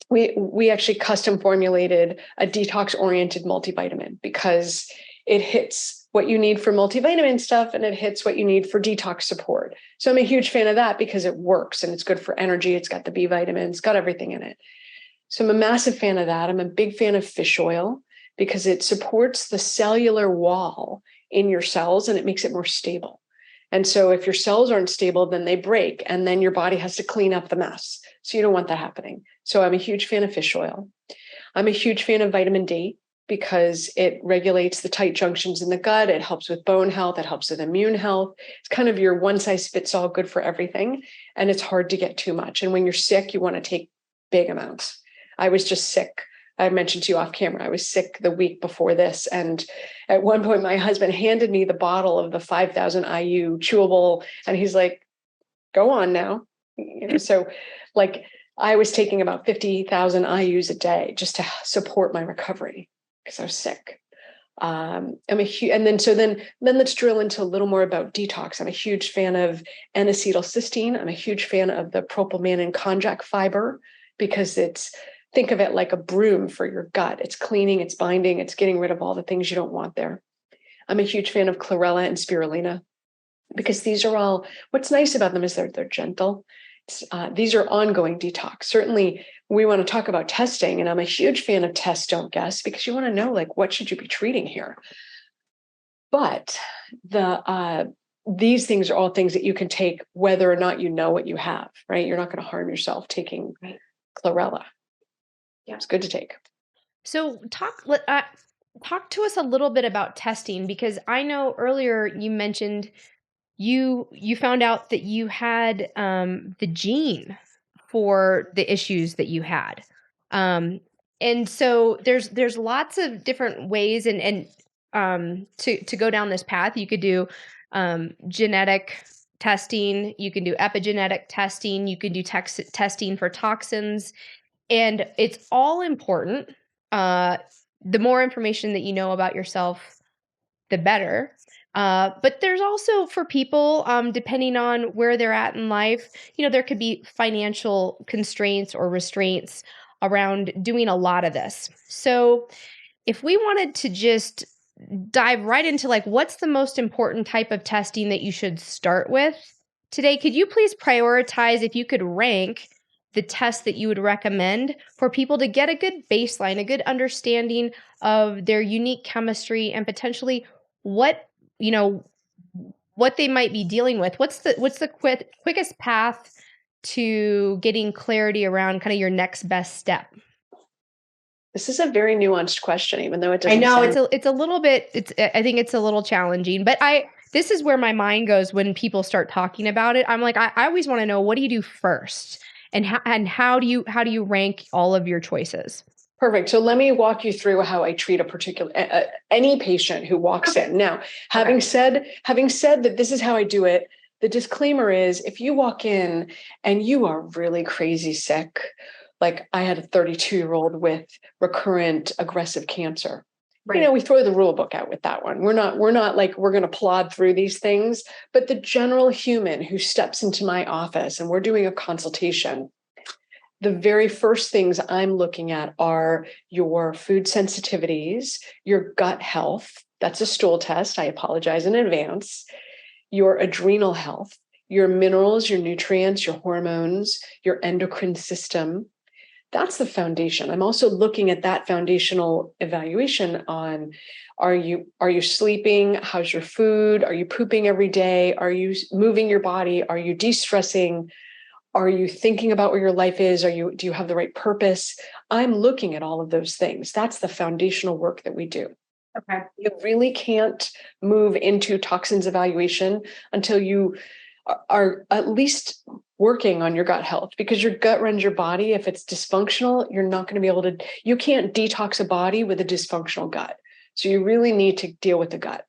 we actually custom formulated a detox oriented multivitamin because it hits what you need for multivitamin stuff and it hits what you need for detox support. So I'm a huge fan of that because it works and it's good for energy. It's got the B vitamins, it's got everything in it. So I'm a massive fan of that. I'm a big fan of fish oil because it supports the cellular wall in your cells and it makes it more stable. And so if your cells aren't stable, then they break and then your body has to clean up the mess. So you don't want that happening. So I'm a huge fan of fish oil. I'm a huge fan of vitamin D because it regulates the tight junctions in the gut. It helps with bone health. It helps with immune health. It's kind of your one size fits all, good for everything. And it's hard to get too much. And when you're sick, you want to take big amounts. I was just sick. I mentioned to you off camera, I was sick the week before this. And at one point, my husband handed me the bottle of the 5,000 IU chewable. And he's like, go on now. So like I was taking about 50,000 IUs a day just to support my recovery because I was sick. And then let's drill into a little more about detox. I'm a huge fan of N-acetylcysteine. I'm a huge fan of the propylman and konjac fiber because think of it like a broom for your gut. It's cleaning, it's binding, it's getting rid of all the things you don't want there. I'm a huge fan of chlorella and spirulina because these are all, what's nice about them is they're gentle. These are ongoing detox. Certainly we want to talk about testing, and I'm a huge fan of test, don't guess, because you want to know like what should you be treating here. But these things are all things that you can take whether or not you know what you have, right? You're not going to harm yourself taking chlorella. Yeah, it's good to take. So talk to us a little bit about testing because I know earlier you mentioned you found out that you had the gene for the issues that you had. And so there's lots of different ways and to go down this path. You could do genetic testing, you can do epigenetic testing, you can do testing for toxins, and it's all important. The more information that you know about yourself, the better. But there's also for people, depending on where they're at in life, there could be financial constraints or restraints around doing a lot of this. So if we wanted to just dive right into like, what's the most important type of testing that you should start with today, could you please prioritize if you could rank the tests that you would recommend for people to get a good baseline, a good understanding of their unique chemistry and potentially what, what they might be dealing with? What's the quickest path to getting clarity around kind of your next best step? This is a very nuanced question, even though it doesn't. I know it's a little bit. I think it's a little challenging, but this is where my mind goes when people start talking about it. I'm like, I always want to know, what do you do first, and how do you rank all of your choices? Perfect. So let me walk you through how I treat a particular any patient who walks in. Now, having said that, this is how I do it. The disclaimer is, if you walk in and you are really crazy sick, like I had a 32-year-old with recurrent aggressive cancer. Right. We throw the rule book out with that one. We're not like we're going to plod through these things, but the general human who steps into my office and we're doing a consultation, the very first things I'm looking at are your food sensitivities, your gut health. That's a stool test. I apologize in advance. Your adrenal health, your minerals, your nutrients, your hormones, your endocrine system. That's the foundation. I'm also looking at that foundational evaluation on, are you sleeping? How's your food? Are you pooping every day? Are you moving your body? Are you de-stressing? Are you thinking about where your life is? Do you have the right purpose? I'm looking at all of those things. That's the foundational work that we do. Okay. You really can't move into toxins evaluation until you are at least working on your gut health, because your gut runs your body. If it's dysfunctional, you're not going to be able to, you can't detox a body with a dysfunctional gut. So you really need to deal with the gut.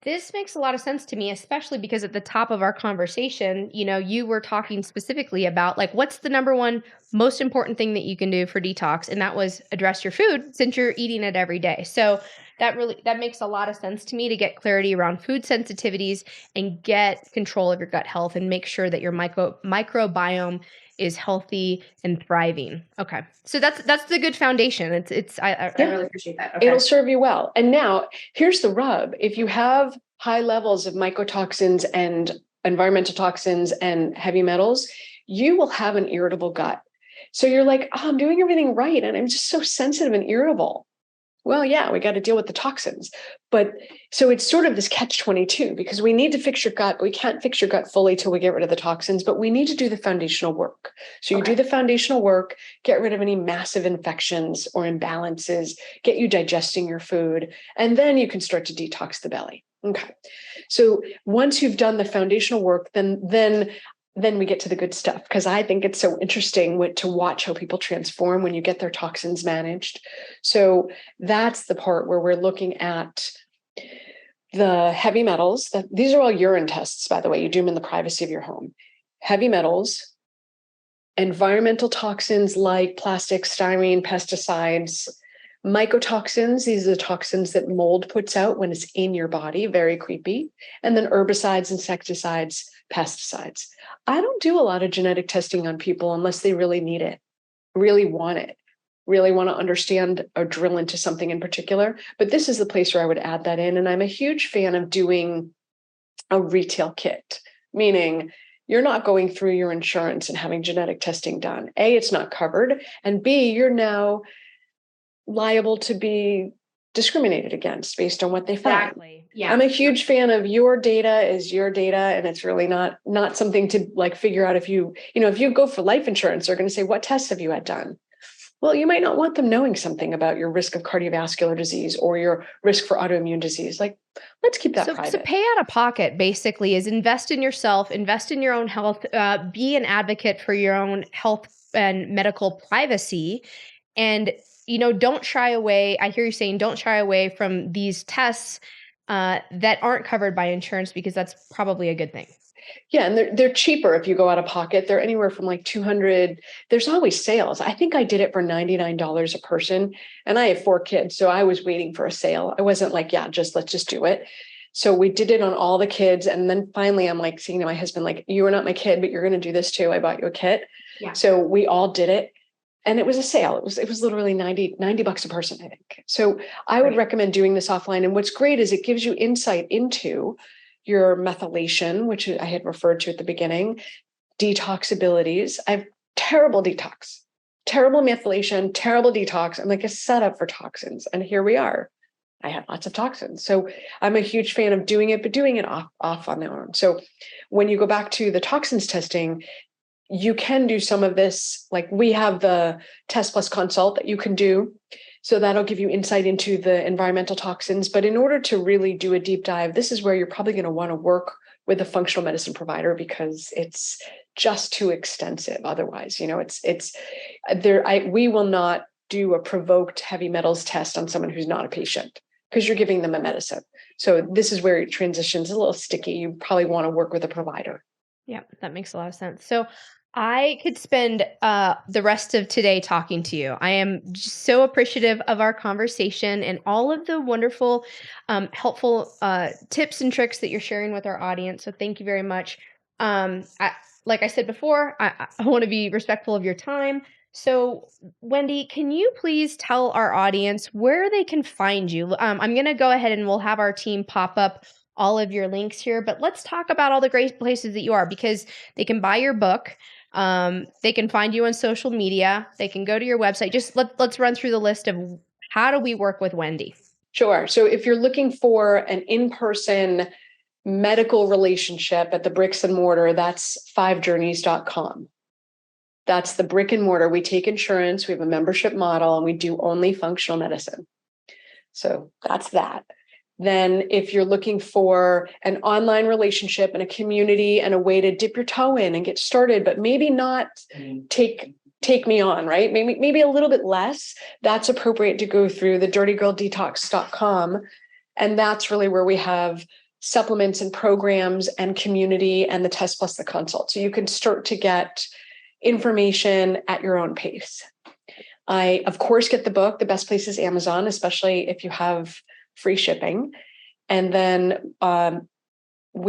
This makes a lot of sense to me, especially because at the top of our conversation, you were talking specifically about like, what's the number one most important thing that you can do for detox? And that was address your food, since you're eating it every day. So that makes a lot of sense to me, to get clarity around food sensitivities and get control of your gut health and make sure that your microbiome is healthy and thriving. Okay. So that's the good foundation. I really appreciate that. Okay. It'll serve you well. And now here's the rub. If you have high levels of mycotoxins and environmental toxins and heavy metals, you will have an irritable gut. So you're like, oh, I'm doing everything right, and I'm just so sensitive and irritable. Well, yeah, we got to deal with the toxins. But so it's sort of this catch-22, because we need to fix your gut. We can't fix your gut fully till we get rid of the toxins, but we need to do the foundational work. So you do the foundational work, get rid of any massive infections or imbalances, get you digesting your food, and then you can start to detox the belly. Okay. So once you've done the foundational work, then we get to the good stuff, because I think it's so interesting to watch how people transform when you get their toxins managed. So that's the part where we're looking at the heavy metals. These are all urine tests, by the way. You do them in the privacy of your home. Heavy metals, environmental toxins like plastic, styrene, pesticides, mycotoxins. These are the toxins that mold puts out when it's in your body. Very creepy. And then herbicides, insecticides, pesticides. I don't do a lot of genetic testing on people unless they really need it, really want to understand or drill into something in particular. But this is the place where I would add that in. And I'm a huge fan of doing a retail kit, meaning you're not going through your insurance and having genetic testing done. A, it's not covered. And B, you're now liable to be discriminated against based on what they find. Exactly. Yeah. I'm a huge fan of your data is your data, and it's really not something to like figure out. If you go for life insurance, they're going to say, what tests have you had done? Well, you might not want them knowing something about your risk of cardiovascular disease or your risk for autoimmune disease. Like, let's keep that private. So pay out of pocket basically is invest in yourself, invest in your own health, be an advocate for your own health and medical privacy. And don't shy away. I hear you saying don't shy away from these tests that aren't covered by insurance, because that's probably a good thing. Yeah, and they're cheaper if you go out of pocket. They're anywhere from like $200. There's always sales. I think I did it for $99 a person, and I have 4 kids, so I was waiting for a sale. I wasn't like, yeah, let's just do it. So we did it on all the kids, and then finally, I'm like saying to my husband, like, you are not my kid, but you're going to do this too. I bought you a kit. Yeah. So we all did it. And it was a sale. It was literally $90 a person, I think. So I would recommend doing this offline. And what's great is it gives you insight into your methylation, which I had referred to at the beginning, detox abilities. I've terrible detox, terrible methylation, terrible detox. I'm like a setup for toxins. And here we are. I had lots of toxins. So I'm a huge fan of doing it, but doing it off on their own. So when you go back to the toxins testing, you can do some of this. Like we have the test plus consult that you can do. So that'll give you insight into the environmental toxins. But in order to really do a deep dive, this is where you're probably going to want to work with a functional medicine provider, because it's just too extensive. Otherwise, it's there. We will not do a provoked heavy metals test on someone who's not a patient, because you're giving them a medicine. So this is where it transitions a little sticky. You probably want to work with a provider. Yeah, that makes a lot of sense. So I could spend the rest of today talking to you. I am just so appreciative of our conversation and all of the wonderful, helpful tips and tricks that you're sharing with our audience. So thank you very much. Like I said before, I want to be respectful of your time. So, Wendie, can you please tell our audience where they can find you? I'm going to go ahead and we'll have our team pop up all of your links here, but let's talk about all the great places that you are, because they can buy your book. They can find you on social media. They can go to your website. Just let's run through the list of how do we work with Wendie? Sure. So if you're looking for an in-person medical relationship at the bricks and mortar, that's fivejourneys.com. That's the brick and mortar. We take insurance, we have a membership model, and we do only functional medicine. So that's that. Then if you're looking for an online relationship and a community and a way to dip your toe in and get started, but maybe not take me on, right? Maybe a little bit less, that's appropriate to go through the dirtygirldetox.com. And that's really where we have supplements and programs and community and the test plus the consult. So you can start to get information at your own pace. I, of course, get the book. The best place is Amazon, especially if you have free shipping. And then I'm on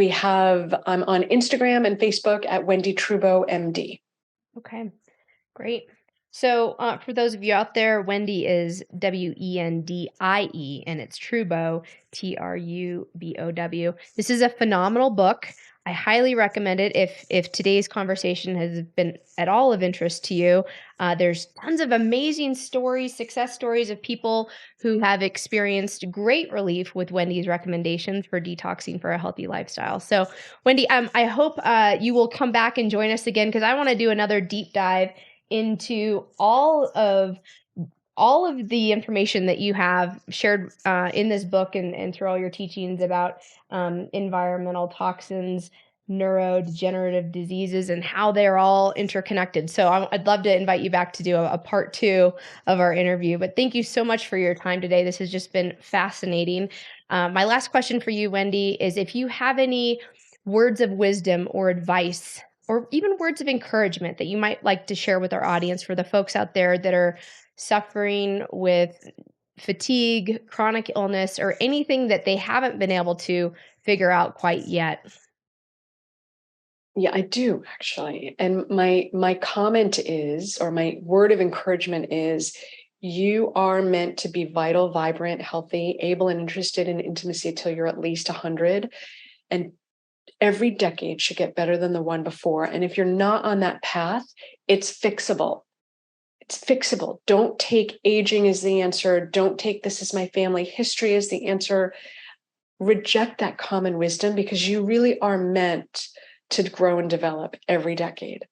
Instagram and Facebook at Wendie Trubow, MD. Okay, great. So for those of you out there, Wendie is Wendie, and it's Trubow, Trubow. This is a phenomenal book. I highly recommend it if today's conversation has been at all of interest to you. There's tons of amazing stories, success stories of people who have experienced great relief with Wendie's recommendations for detoxing for a healthy lifestyle. So, Wendie, I hope you will come back and join us again, because I want to do another deep dive into all of the information that you have shared in this book and through all your teachings about environmental toxins, neurodegenerative diseases, and how they're all interconnected. So I'd love to invite you back to do a part 2 of our interview. But thank you so much for your time today. This has just been fascinating. My last question for you, Wendie, is if you have any words of wisdom or advice, or even words of encouragement that you might like to share with our audience, for the folks out there that are suffering with fatigue, chronic illness, or anything that they haven't been able to figure out quite yet. Yeah, I do actually. And my comment is, or my word of encouragement is, you are meant to be vital, vibrant, healthy, able, and interested in intimacy till you're at least 100. And every decade should get better than the one before. And if you're not on that path, it's fixable. It's fixable. Don't take aging as the answer. Don't take this is my family history as the answer. Reject that common wisdom, because you really are meant to grow and develop every decade.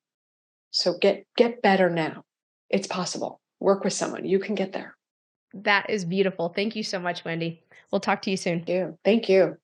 So get better now. It's possible. Work with someone. You can get there. That is beautiful. Thank you so much, Wendie. We'll talk to you soon. Thank you. Thank you.